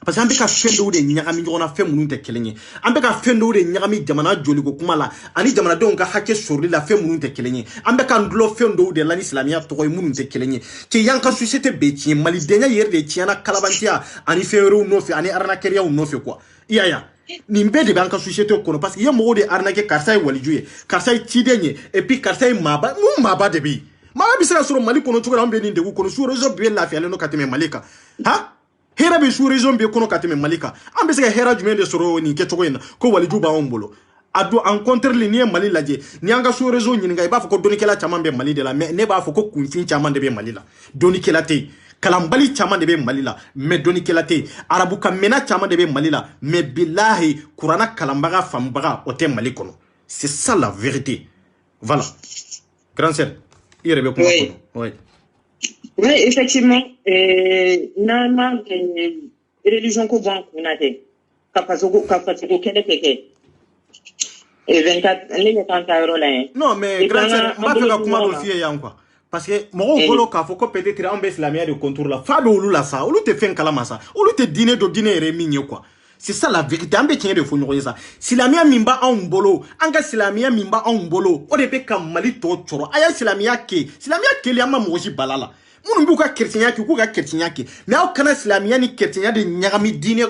parce que ambe ka fendo de nyagami jona fe munun te kelenye ambe ka fendo de nyagami jamana joli ko kuma la ani jamana de on ka hake sorri la fe munun te kelenye ambe ka ndlo fendo de la islamia to ko munun te kelenye ke yanka société be tien mali denya yer de tiana kalabantia ani feero no fe ani arnakeria no fe quoi iya nimbe de banka société ko parce que yemo de arnake karsay walijuye karsay tidenye et puis karsay maba de bi maba bisira soro mali kono tukura ambe ni de ko no suro zo be la fe ale no kateme malika ha hera be sous raison be kono kateme malika ambe se hera jume de soro ni ketoko ina ko waliju ba ombolo adu en contre ligne mali laje ni anga sous raison ni nga ba fo ko doni kala chama be mali de la mais ne ba fo ko kunfin chama de be mali la doni kala te kalambali chama de be mali la mais doni kala te arabu kamena chama de be mali la mais billahi qur'ana kalambaga fambaga o te mali kono c'est ça la vérité voilà grand sœur ire be ko kono oui. Oui, effectivement, normalement, religion ko bon on a été kapasugo kele keke et 24 les 30 € là. Non mais grand sœur ma fait kuma do fier yan quoi parce que mo golo ka foko peut-être en islamia de contour la fa do lula sa olu te fen kala masa olu te dîner do dîner reminye quoi. C'est ça la vérité. Ambe tient de fonyo ça. Silamia mimba en bolo, anga silamia mimba en bolo. O de be kam mali to choro. Aya silamia ke li ama moji balala. Munu buka chrétien ki ku ga chrétien ki. Mais au kana silamia ni chrétien de nyagami dîner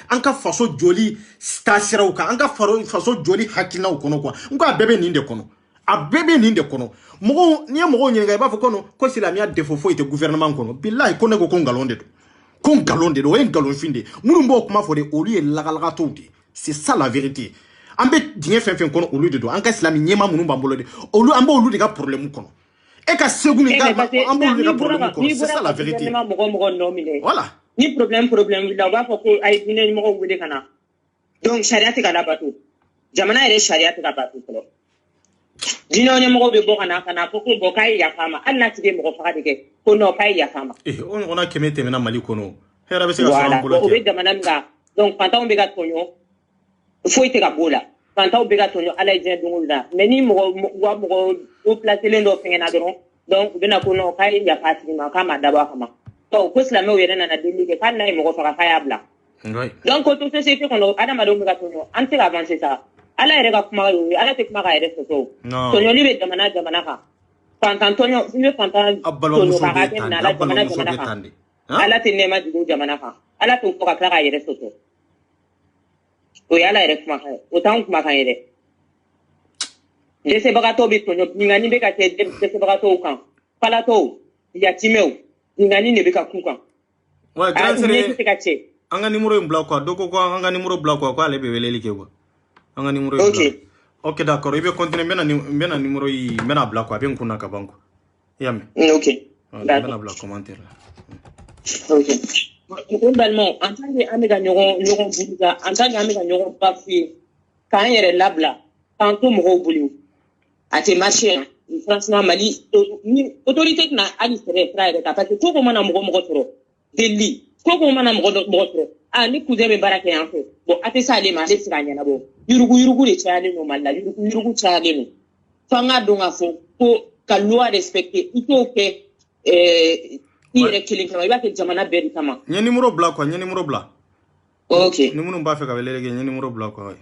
anka faso joli stasira uka anka faso joli hakina ukono kwa. Nko bebe ninde kono. A bebe ninde kono. Mo ni mo nyinga ba fokono ko silamia defo ite gouvernement kono. Billahi kono ko ngalonde to. Kon galonde do en galon finde munu mbo kuma fode olu e lagalaga tawde c'est ça la vérité ambe dinge fen kono olu de do anka islami nyema munu bambolo de olu ambe olu de ga problème kono e ka seguni ga ambe olu de ga problème kono c'est ça la vérité voilà ni problème la ba fa ko ay dine mo ko wude kana donc sharia te kala batu jamana ere sharia te ka batu ko dino ne mo be bo kana ko bo kai ya fama Allah ti de mo fa de ko no kai ya fama on a kemete mena mali kono hera be se ka fama bolo o be jamana nga donc panta on be ga tonyo fo ite ka bola panta on be ga tonyo ala je dungula mais ni mo o placer le ndo fengena doron donc be na ko no kai ya fati ma kama daba kama to ko islam o yere na na delige kan na mo fa ka ya bla donc ko to société kono adama do be ga tonyo ante avancer ça ala ere ka kuma yo ala te kuma ka ere so tonyo libe jamana ka pantantonyo ni pantan tonyo ka ke na la jamana ka ala te nema digo jamana ka ala to ko ka kala ere so o yala ere kuma ka o tan kuma ka ere dese baga to bi tonyo ngani be ka te dese baga to kan pala to ya timeo ngani ne be ka kukan wa grand sere anga numéro block quoi doko ko anga numéro block quoi ale be weleli ke quoi anga numéro ok d'accord ibe continuer mena numéro yi mena block quoi bien kuna ka banko yame ok mena block commentaire ok globalement en tant que amiga nyoron buliga en tant que amiga nyoron pafi kan yere labla tanto mo bulu ate marché franchement mali autorité na ali sere frère ka parce que ko mana mo toro deli ko mana mo toro ni cousin be barake en fait bon ate ça les marché siranya na bo yurugu le chale no malla yurugu chale no fanga donga fo ko ka loi respecter ito ke ire killing kama iba ke jamana beri kama nya numéro bla quoi nya numéro bla Ok. Nous ne pas faire avec les numéros bloqués.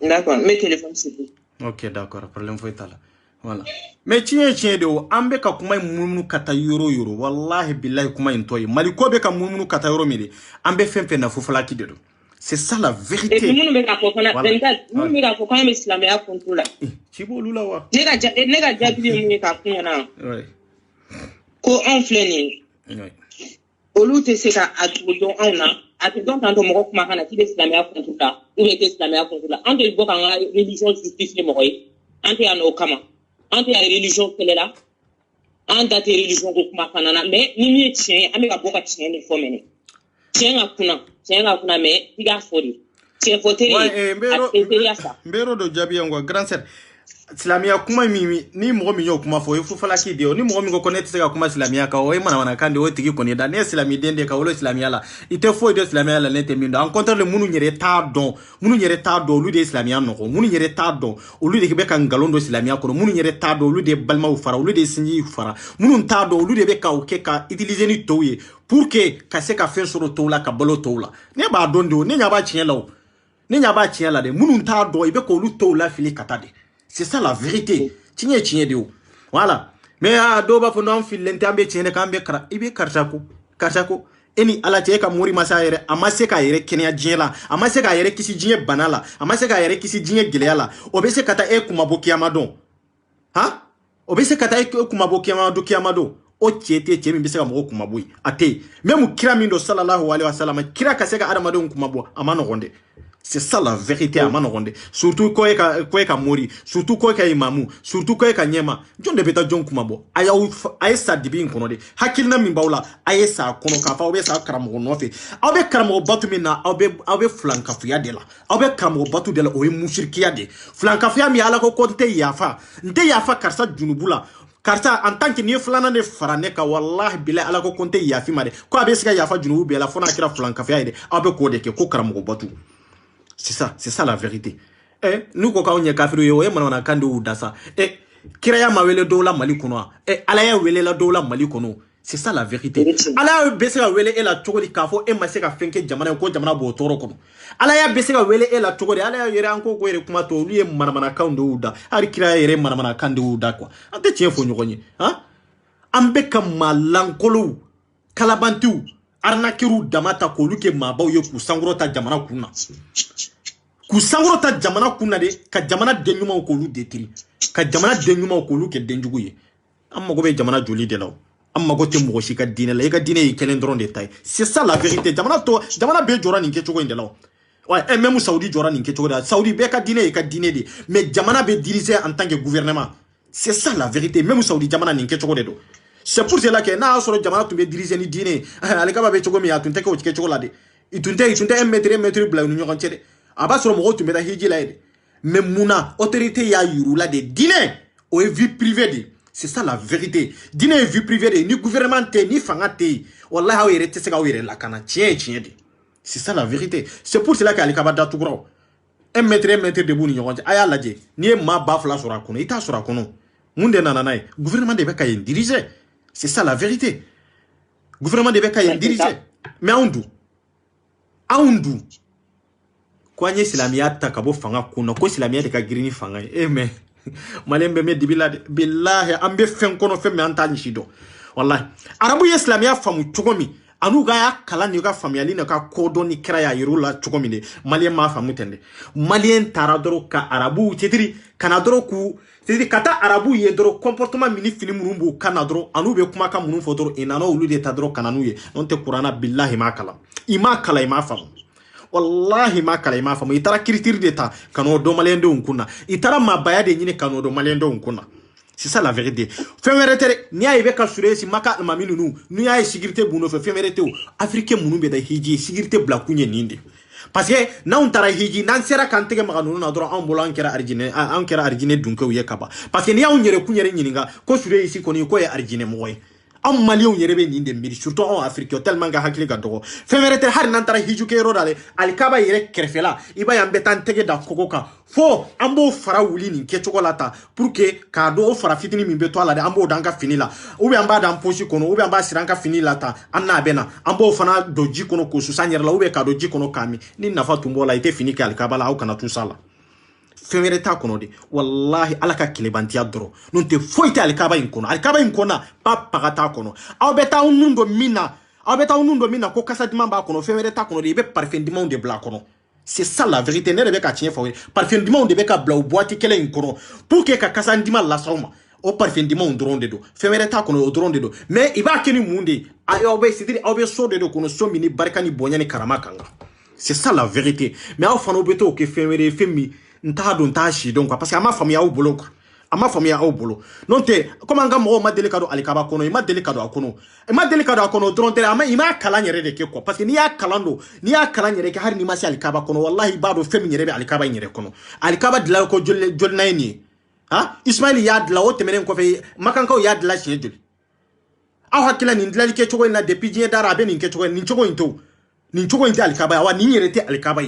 D'accord, mes téléphones c'est tout. Ok, d'accord, problème faut être là. Voilà. Mais tiens de ambe ka kuma mumunu kata euro wallahi billahi kuma intoy maliko be ka mumunu kata euro mili ambe fempe na fufala ki dedo. C'est ça la vérité. Et mumunu be ka kokona dental mumunu be ka kokona me islamia contrôle. Chibo lula wa. Nega jabi mumunu ka kunyana. Ouais. Ko on fleni. Ouais. Olu te se ka atudo ona atudon tanto mo kuma kana ti islamia contrôle ou be islamia contrôle ante le boka nga religion justifier mo koy ante ya no kama ante ya religion kele la ante ya religion ko kuma kana na mais ni mi tien ame ka boka tien ni fomene tien ga kuna mais tiga fori tien foteri mbero do jabi ngo grand sœur Islamia kuma mimi ni mo mi kuma fo fu fala ki dio ni mo mi ko connect se ka kuma Islamia ka o mana wana kande o tigi ko ni da ne Islamia dende ka wolo Islamia la ite fo de Islamia la ne te mindo en contre le munu nyere ta don lu de Islamia no ko munu nyere ta don o lu de be ka ngalondo Islamia ko munu nyere ta don lu de balma u fara lu de sinji fara munu ta don lu de be ka o ke ka utiliser ni toye pour que ka se ka fen soro to la ka bolo to la ne ba don de ne nya ba chien la de munu ta don e be ko lu to la fili katade. C'est ça la vérité. Tiens de où. Voilà. Mais à doba fo non fil l'entambe tiens kambe kara ibe karchako eni ala tie ka mori masa yere amase ka yere kenya djela amase ka yere kisi djie banala amase ka yere kisi djie geleala obese kata e kuma boki amadon ha obese kata e kuma boki amadon kiamado o tiete mi bese ka mo kuma boy ate même kira mindo sallallahu alaihi wasallam kira kaseka adamado kuma bo amano gonde. C'est ça la vérité à Manoronde. Surtout quoi ka mori, surtout quoi ka imamu, surtout quoi ka nyema. John de beta John kumabo. Aya sa dibi nkonode. Hakilna mimbaula aya sa kono kafa obe sa karamo nofe. Obe karamo batu mina obe flanka fuya dela. Obe karamo batu dela obe mushirkiya de. Flanka fuya mi ala ko konte yafa. Nte yafa karsa junubula. Karsa en tant que ni flana ne farane ka wallahi bila ala ko konte yafi made. Ko abe sika yafa junubu bela fona kira flanka fuya de. Obe ko de ke ko karamo batu. C'est ça la vérité. Nous ko kawnye kafiru yo e manana kande u dasa. Kiraya mawele dola mali kono. Alaya wele la dola mali kono. C'est ça la vérité. Alaya besega wele e la chogodi kafo e maseka fenke jamana ko jamana bo toro kono. Alaya besega wele e la chogodi alaya yere anko ko yere kuma to liye manamana kande u da. Ari kiraya yere manamana kande u da kwa. Ante tien fo nyokonye. Ambe kamalankolou kalabantu arnakiru damata ko luke mabaw ye ku sangurota jamana kunna. Ku sangurota jamana kunna de ka jamana denyuma ko lu detiri ka jamana denyuma ko lu ke denjugu ye amma go be jamana joli de law amma go te mo shi ka dine la ka dine yi kelen dron de tay. C'est ça la vérité. Jamana be jora ni ke chogo inde law ouais et même Saudi jora ni ke chogo da Saudi be ka dine de mais jamana be dirigé en tant que gouvernement. C'est ça la vérité. Même Saudi jamana ni ke chogo de do. C'est pour cela que na soro jamana to be dirigé ni dine ale ka ba be chogo mi atunte ko ke chogo la de itunte un mètre bla ñu ñokon cede aba soro mo to meta hiji la de mais muna autorité ya yuru la de dine o vie privée de. C'est ça la vérité. Dine vie privée de ni gouvernement te ni fanga te wallahi ha yere te se ka yere la kana tien de. C'est ça la vérité. C'est pour cela que ale ka ba datu gro un mètre de bu ñu ñokon aya la je ni ma ba fla sura kono ita sura kono munde nananai gouvernement de ka yen diriger. C'est ça la vérité. Gouvernement de ka yen diriger. Mais aundu kwa nye silamia takabo fanga kuna ko silamia de ka girini fanga mais malembe me dibila billahi ambe fen kono fe me anta nishido wallahi arabu islamia famu chogomi anu ga ya kala ni ga family ne ka kodo ni kira ya yirula chogomi de malien ma famu tende malien taradoro ka arabu tetiri kanadoro ku tetiri kata arabu ye doro comportement mini fini munumbu kanadoro anu be kuma ka munum fotoro inano ulu de tadoro kananu ye nonte qur'ana billahi ma kala ima famu wallahi ma kala ima famu itara kiritir de ta kano do malende unkuna itara mabaya de nyine kano do malende unkuna. C'est ça la vérité. Femmeretere ni aibe ka suresi maka maminu nu ya sécurité buno femmerete africain munu be da hiji sécurité blakunye ninde parce que na on tara hiji nan sera kantege maganu na doro an bolo an kera arjine dunke uye kaba parce que ni ya on yere kunyere nyininga ko suresi ko ni ko e arjine moy am malion yerebe ni de miri surtout en Afrique tellement ga hakili ga dogo femerete har nantara hijuke ro dale alikaba yere krefela iba yambe tan tege da kokoka fo ambo fara wuli ni ke chokolata pour que ka do fara fitini min be to ala de ambo danka finila ou bien amba dan pochi kono ou bien amba siranka finila ta anna bena ambo fana doji kono ko susanyere la ou bien ka doji kono kami ni nafa tumbo la ite fini ke alikaba la au kana tout ça la femere ta kono de wallahi alaka kilebantia dro non te foite alikaba in kono pa pagata kono aw beta unundo mina ko kasa dimamba kono femere ta kono de be parfum dimon de bla kono c'est ça la vérité ne rebe ka tien fo parfum dimon de be ka bla boîte kele in kono pour que ka kasa ndima la soma o parfum dimon dron de do femere ta kono o dron de do mais iba keni mundi ayo be sidiri aw be so de do kono so mini barkani bonyani karamakanga c'est ça la vérité mais aw fano beto ke femere femi nta don tashi donc parce que ama famia au bolo ama famia au bolo non te comment nga mo ma delicado alikaba kono ma delicado akono trontere ama ima kala nyere de ke ko parce que ni ya kala nyere ke har ni ma si alikaba kono wallahi bado femi nyere be alikaba nyere kono alikaba dila ko jol nayni ha Ismail ya dila o temenen ko fe makanka ya dila shi jol aw hakila ni dila ke chogo na depuis jien dara be ni ke chogo ni chogo inte alikaba wa ni nyere te alikaba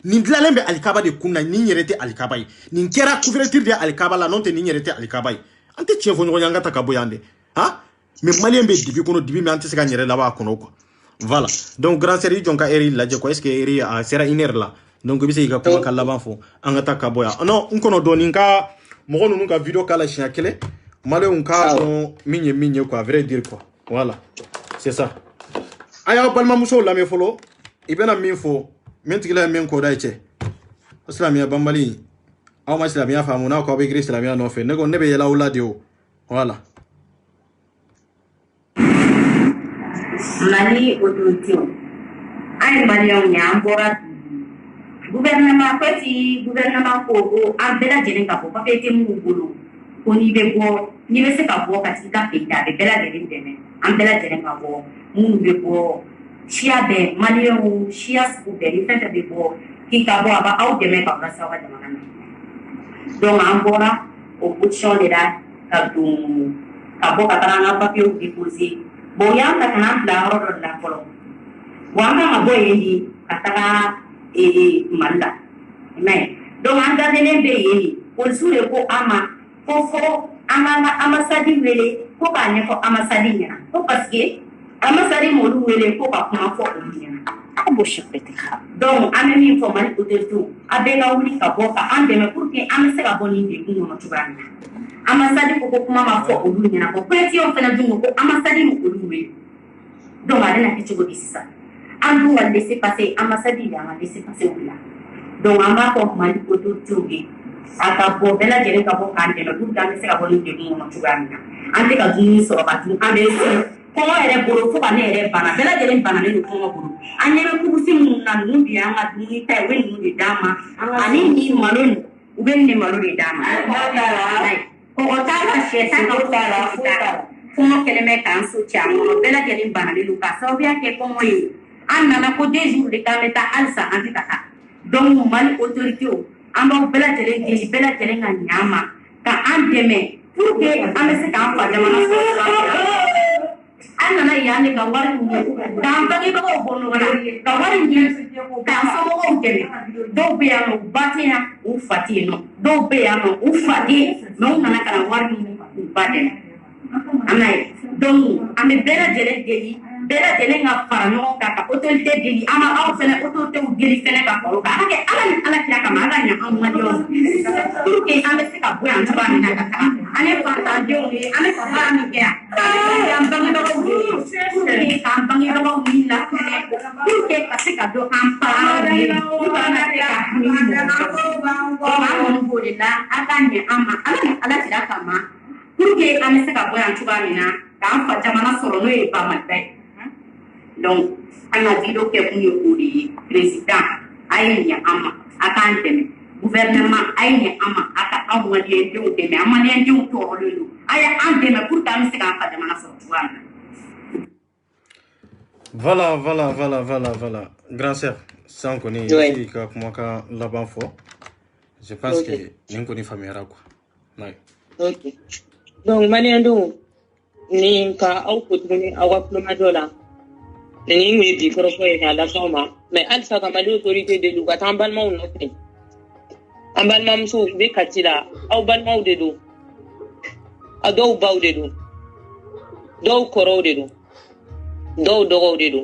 nin dlalembe alikaba de kunna ni nyerete alikaba nin kera couverture de alikaba la non te ni nyerete alikaba ante chefo nyo nyanga takabo yande ha me malembe dibi kono dibi me ante sega nyere la ba kono ko voilà donc grand série jonka eri la je ko est-ce que eri sera une heure là donc bi se ga ko kala ban fo anga takabo ya non nkono do ninka mo gonu nunka video kala shia kele male unka minye quoi vrai dire quoi voilà c'est ça aya balma muso la me folo ibena min fo mentigila men ko daiche islamia bambali aw ma islamia famu na ko be gris islamia no fe nego nebe yela wala dio voilà mali autorité ay malion nyambora gouvernement ko ambela jenen ka ko papete mu bulu ko ni be se ka bo ka tika pita be bela de deme ambela jenen ka ko mu be ko Chia be Malion Chia Scouberi fait des beaux qui cabo aba au demain par la sawa de manana donc ambora au position de là cabo katana papier ou déposer boya katana la ordre de la polo wanga maboye ni kataka manda mais donc anda de lembe yini pour sure ko ama fofo ama sadi wele ko ka ne ko ama sadi nya ko parce que amasari molu wele ko ka kuma fo onyana abo shepete kha donc ameni fo mali otetu abena wuli ka boka andeme pour que amese ka boni de kuno matubana amasadi ko kuma ma fo onyana ko preti on fena dungo ko amasadi mo oluwe donc adena kichugo disisa andu wa laisser passer amasadi ya ma laisser passer wala donc amba ko mali otetu ge aka bo bela jere ka bo kande no pour que amese ka boni de kuno matubana ante ka duni so ba tu amese komo ere bolo fo bana ere bana bela jere bana le komo bolo anyebe kubusi munna nubi anga duni tai we nubi dama ani ni maloni ubenne maloni dama ko otala sheta ko otala futa komo keleme kanso chamo bela jere bana le luka so bia ke komo yi anna na ko des jours de kameta alsa antikaka donc mal autorité amba bela jere nga nyama ka andeme pour que amese ka fa jamana so anana yani ka wari ni dambani ko bono wala ka wari ni ka so mo ngene do be ya no batia u fatino do be ya no u fati no nana ka wari ni batia amai donc ame bela jere nga farano ka autorité deli ama aw fene autorité u deli fene ka ko ka ke ala kira ka ma nya am ma dio pour que ame se ka bo an ba ni na ka ane fanta dio ni ane ka ba ni ke am bangi do ni kam bangi do ni la fene pour que ka se ka do am pa ni ba na se ka ni mo ma mo bo de la aka ni ama ala kira ka ma pour que ame se ka bo an ba ni na ka fa jamana soro no e ba ma dai donc ana dido ke kunyo kuri président ayenya ama akanteme gouvernement ayenya ama aka amwali ndio teme amani ndio torolo aya andeme pour que amse ka fa jamana so tuana voilà grand chef sans connaître ici ka kuma ka laban fo je pense que n'en connaît famille ra quoi OK donc mani ndo ni ka au kutuni awa ploma dola ni ngi di foro ko e ala soma mais alfa ka mali autorité de lu gatan balma on noté ambal mam so be katila au balma de do ado baw de do do koro de do do dogo de do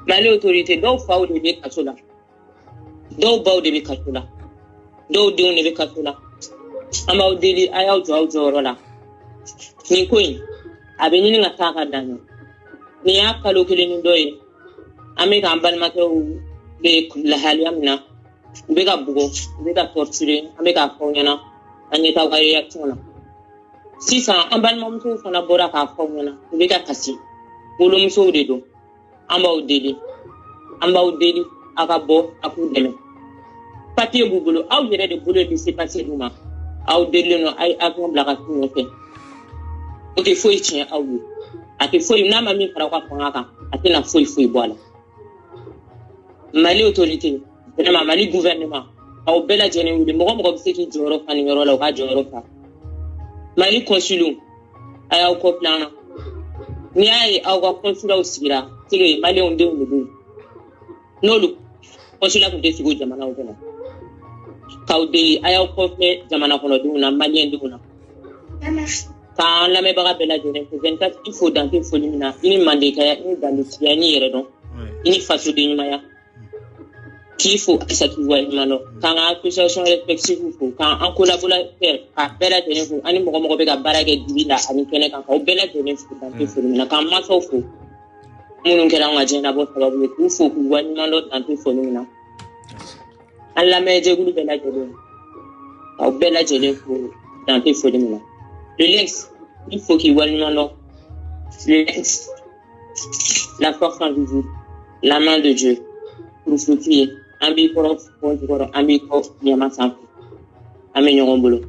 mali autorité do faw de be katula do baw de be katula do de ne be katula ama deli ayaw jo la ni koyi abeni nga taka dano ni akalo kile ni doye ame ka ambal mato be la haliamna be ka bugo be ka torture ame ka fonyana anyeta wa reaction sisa ambal mamto fana bora ka fonyana be ka kasi bolum so de do amba udeli aka bo aku dele papier bugulo aw yere de bulo de se passer duma aw dele no ay akon blaka tunote ok foi tien awu ati foi na mami fara kwa fanga ati na foi bola mali autorité vraiment mali gouvernement aw bela jene wuli mo se ki joro fani yoro la ka joro fa mali consul ay ko plana ni ay aw ko consul aw sira tige mali on de no lu consul ko de sigo jamana o kono kawde ay ko fe jamana kono duna mali en duna quand la mebara bela jene ko 24 il faut dans tes folies mina ini mandeka ya ini dalutia ni yere don ini faso de nyumaya qu'il faut ça tu vois malo quand association respective faut quand en collaborateur a bela jene faut ani mo be ga barake dibila ani kene kan ko bela jene faut dans tes folies mina quand ma so faut munun kera ngajena bo sababu il faut ku wani malo dans tes folies mina alla meje gulu bela jene au bela jene faut dans tes folies mina. Le lex, il faut qu'il voit le nom. Le lex, la force invisible, la main de Dieu, pour soutenir, un bicoro, un bicoro, Yama Sampo, un meilleur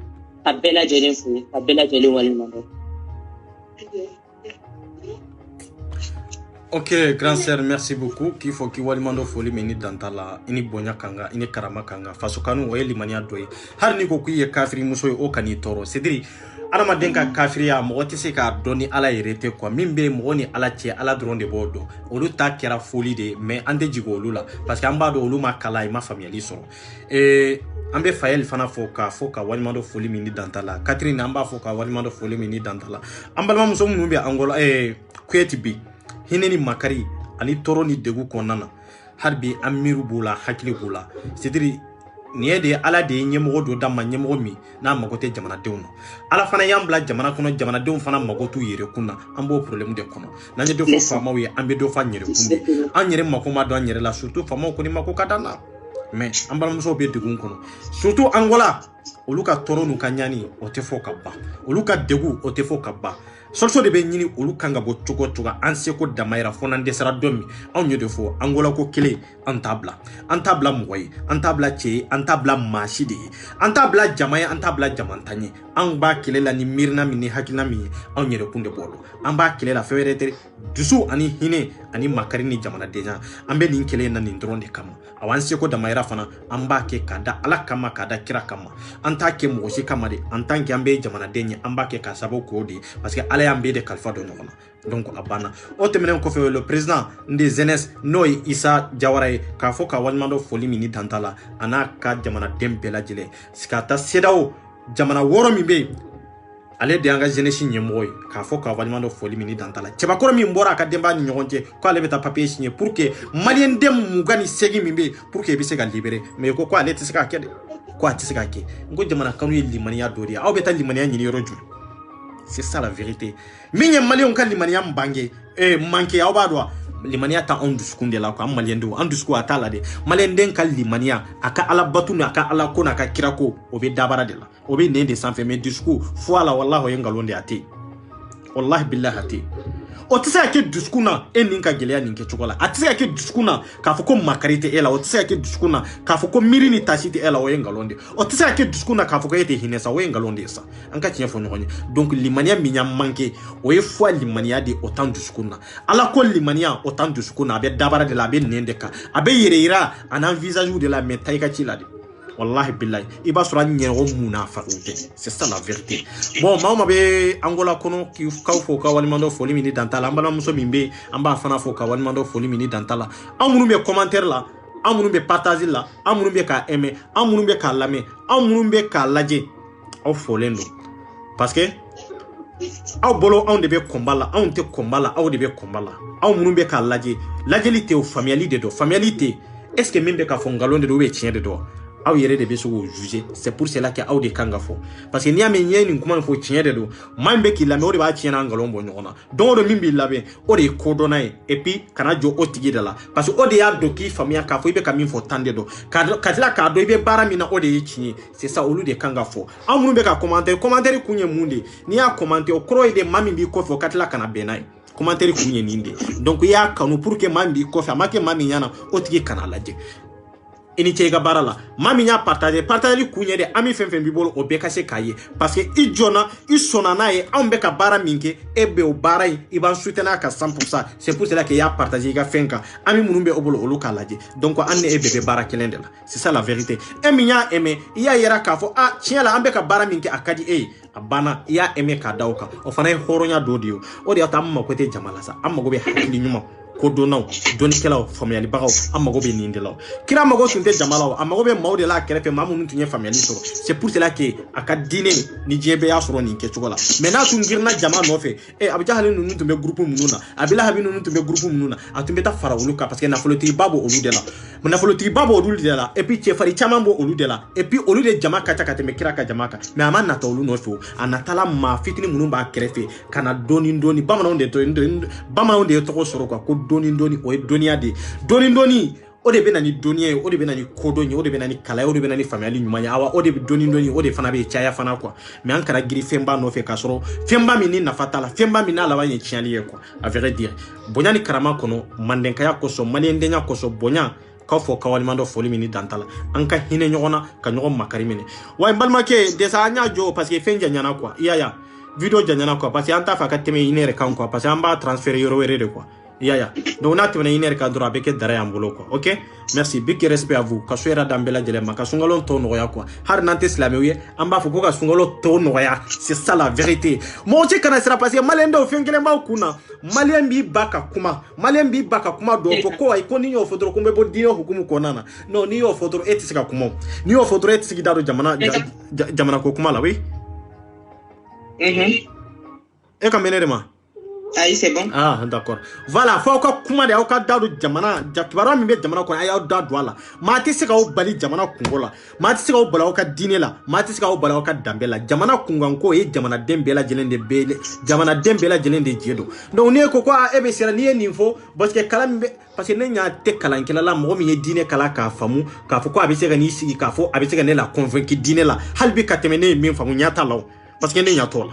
ta belle Jelen Fou, ta belle Jelen Walimando. Ok, grand sœur, merci beaucoup. Qu'il faut qu'il walimando foli meni dantala, ini bonya kanga, ini karama kanga, faso kanu oye limania doye. Har ni ko kuye kafiri muso o kani toro. C'est-à-dire adama denka kafiriya mɔgɔ tɛ se k'a dɔn ni ala yɛrɛ tɛ quoi min bɛ mɔgɔ ni ala cɛ ala dɔrɔn de b'o dɔn olu ta kɛra foli de mais an tɛ jigin olu la parce que an b'a dɔn olu ma kala i ma faamuyali sɔrɔ an bɛ Fayel fana fɔ ka walimandɔ foli min ni danta la Catherine an b'a fɔ ka walimandɔ foli min ni danta la an balimamuso minnu bɛ Angola Kuyate bi hinɛ ni makari ani tɔɔrɔ ni degun kɔnɔna na hali bi an miiri b'o la hakili b'o la c'est-à-dire ni de ala de ɲɛmɔgɔ do dama ɲɛmɔgɔ min n'a mago tɛ jamanadenw na ala fana y'an bila jamana kɔnɔ jamanadenw fana mago t'u yɛrɛ kun na an b'o problème de kɔnɔ n'an ye dɔ fɔ faamaw ye an bɛ dɔ fɔ an yɛrɛ kun de an yɛrɛ mako ma dɔn an yɛrɛ la surtout faamaw kɔni mako ka d'an na mais an balimamusow bɛ degun kɔnɔ surtout Angola olu ka tɔɔrɔ n'u ka ɲani o tɛ fɔ ka ban olu ka degun o tɛ fɔ ka ban solution de bɛ ɲini olu kan ka bɔ cogo cogo an seko damayira fo n'an dɛsɛra dɔ min anw ye de fɔ Angola ko kelen an t'a bila mɔgɔ ye an t'a bila cɛ ye an t'a bila maa si de ye an t'a bila jama ye an t'a bila jamantan ye an b'a kɛlɛ la ni miirina min ni hakilina min ye anw yɛrɛ kun de b'o dɔn an b'a kɛlɛ la fɛn wɛrɛ tɛ dusu ani hinɛ ani makari ni jamanadenya an bɛ nin kɛlɛ in na nin dɔrɔn de kama awa an seko damayira fana an b'a kɛ k'a da ala kama k'a da kira kama an t'a kɛ mɔgɔ si kama de en tant que an bɛ jamanaden ye an b'a kɛ k'a sababu k'o de ye parce que ala y'an bɛɛ de kalifa dɔ ɲɔgɔn na donc a banna o tɛmɛnen kɔfɛ le président de jeunesse n'o ye Isa Jawara ye k'a fɔ ka walimandɔ foli min ni danta la a n'a ka jamanaden bɛɛ lajɛlen ka taa CEDEAO jamana 6 min bɛ yen ale de y'an ka jeunesse ɲɛmɔgɔ ye k'a fɔ ka walimandɔ foli min ni danta la cɛbakɔrɔ min bɔra a ka denbaya ni ɲɔgɔn cɛ ko ale bɛ taa papier signer pour que malien den 28 min bɛ yen pour que i bɛ se ka libérer mais ko ale tɛ se k'a kɛ dɛ ko a tɛ se k'a kɛ n ko jamana kanu ye limaniya dɔ de ye aw bɛ taa limaniya ɲini yɔrɔ jumɛn c'est ça la vérité min ye malien ka limaniya bange manqué aw b'a dɔn limaniya ta anw dusukun de la quoi an malien denw an dusukun a t'a la dɛ malien den ka limaniya a ka ala batu n'a ka ala ko n'a ka kira ko o bɛ dabara de la o bɛ nɛn de sanfɛ mais dusukun fo a la wallahi o ye nkalon de a tɛ yen wallahi billahi a tɛ yen o tɛ se ka kɛ dusukun na e nin ka gɛlɛya nin kɛcogo la a tɛ se ka kɛ dusukun na k'a fɔ ko makari tɛ e la o tɛ se ka kɛ dusukun na k'a fɔ ko miiri ni tasi tɛ e la o ye nkalon de o tɛ se ka kɛ dusukun na k'a fɔ ko e tɛ hinɛ sa o ye nkalon de ye sa an ka tiɲɛ fɔ ɲɔgɔn ye donc limaniya min y'an manqué o ye foi limaniya de o t'an dusukun na ala ko limaniya o t'an dusukun na a bɛ dabara de la a bɛ nɛn de kan a bɛ yɛrɛ yira a n'an visage de la mais ta i ka ci la de wallahi billahi iba sura nyero muna faute c'est ça la vérité bon mama be angola kono ki kawfo ka wali mando foli mini dantala ambala muso mimbe amba fana fo ka wali mando foli mini dantala amunu be commentaire la amunu be partager la amunu be ka aimer amunu be ka lame amunu be ka laje au folendo parce que aw bolo on debe kombala on te kombala aw debe kombala aw munu be ka laje lajelité au familialité de familialité est-ce que membe ka fongalo de do be tien de do aw yere de be so juger c'est pour cela que aw de kanga fo parce que ni amenye ni kuma fo tien de do mambe ki la me o de ba tien na ngalo mbo nyona don do mimbi labe o de kodona et puis kana jo otigi de la parce que o de ya do ki famia ka fo ibe ka min fo tande do kadila ka do ibe bara mina o de yiki c'est ça au lieu de kanga fo aw munu be ka commentaire kunye munde ni ya commenter o kro ide mami bi ko fo kadila kana benai commentaire kunye ninde donc ya kanu pour que mami ko fa make mami nyana otigi kana laje ini chega barala mami nya partager kunye de ami fenfen bibolo obeka se kaye parce que i jona i sona nae ambeka bara minke ebe o bara i ban soutenir ka 100% c'est pour cela que ya partager ga fenka ami munumbe obolo oluka laje donc anne ebe bara kelendela c'est ça la vérité emi nya eme ya yera ka fo chiela ambeka bara minke akadi abana ya eme ka dauka o fana horonya dodio o de atamma ko te jamala sa amma go be hakili nyuma ko donaw doni kelaw famiyali bagaw amago be nindelaw kira mago sunte jamalaw amago be mawde la kerefe mamun tunye famiyali soro c'est pour cela que aka dine ni jebe ya soro ni ke chogola mais na tungirna jama no fe abja halin nunu tumbe groupe mununa abila habin nunu tumbe groupe mununa atumbe ta fara oluka parce que na foloti babo oludela na foloti babo oludela et puis chefari chamambo oludela et puis olude jama kacha kateme kira ka jama ka mais amana ta olu no fe anatala ma fitini munumba kerefe kana doni bamana onde to soro kwa ko doni o donia de doni o de benani donia o de benani kodoni o de benani kala o de benani family nyumanya awa o de doni o de fana be chaya fana kwa mais ankara giri femba no fe kasoro femba mini na fatala femba mina la wanye chiali kwa à vrai dire bonya ni karama kono mandenka ya koso malendenya koso bonya kafo kawalimando foli mini dantala anka hine nyogona ka nyogo makari mini wa mbalma ke desa anya jo parce que fenja nyana kwa iya video janyana kwa parce que anta fa ka teme inere kan kwa parce que amba transférer yoro werede kwa iya donc na teme inere ka dro avec dara yambolo kwa OK merci big respect à vous ka soira dambela jele maka sungalo to no ya kwa har nante islamiye amba fo ka sungalo to no ya c'est ça la vérité mon che kana sera passé malendo fengele mba kuna malembi baka kuma do fo ko ay ko ni yo fodro kumbe bo dino hukumu konana no ni yo fodro etisika kuma ni yo fodro etisiki daro jamana ko kuma la oui et comme énerement ah c'est bon ah d'accord voilà faut que kuma de auka dado jamana jakbaro mi be jamana ko ayo dado wala mati sika o bali jamana kungola mati sika o bala auka dinela mati sika o bala auka dambela jamana kunganko e jamana dembela jelende bele jamana dembela jelende jedo donc ne ko ebe sera ni info parce que kala parce que nenya te kala nkela la mo mi dine kala ka famu ka fo ko abi sika ni sigi ka fo abi sika ne la convaincre dinela halbi katemene mi famu nyata law parce que nenya tola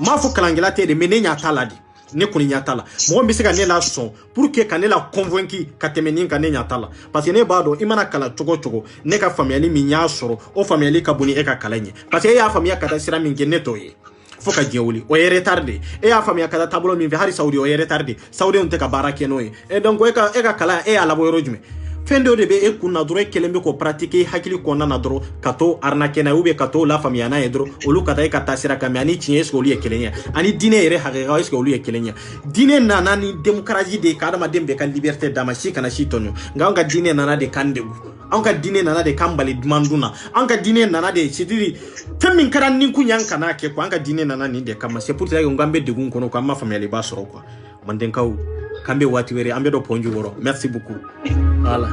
ma fo kalangela te de menenya tala di ne kuni nyatala mo mbi seka ne la son pour que kanela convaincre katemeni kanenya tala parce que ne bado imana kala chogo ne ka family mi nya soro o family ka buni e ka kalanye parce que ya famille ka sira min geneto yi fo ka diewuli o est retardé e ya famille ka tablo min hari saudi o est retardé saudi on te ka barake no yi et donc e ka kala e ala boyro jume fendo de be e kunna dro kelembe ko pratiquer hakili ko nana dro kato arnake na ube kato la famille na edro olu kata e kata sira kami ani tinye sko olu ekelenya ani dine ere haga sko olu ekelenya dine nana ni démocratie de kadama dembe ka liberté damashi kana shitonyo nga dine nana de kandegu anka dine nana de kambali manduna anka dine nana de sidiri femin karan nin kunyanka na ke ko anka dine nana ni de kama c'est pour ça que ngambe de gun kono ko ma famille ba soro quoi mandenkaw kambe wati were ambe do ponju woro merci beaucoup voilà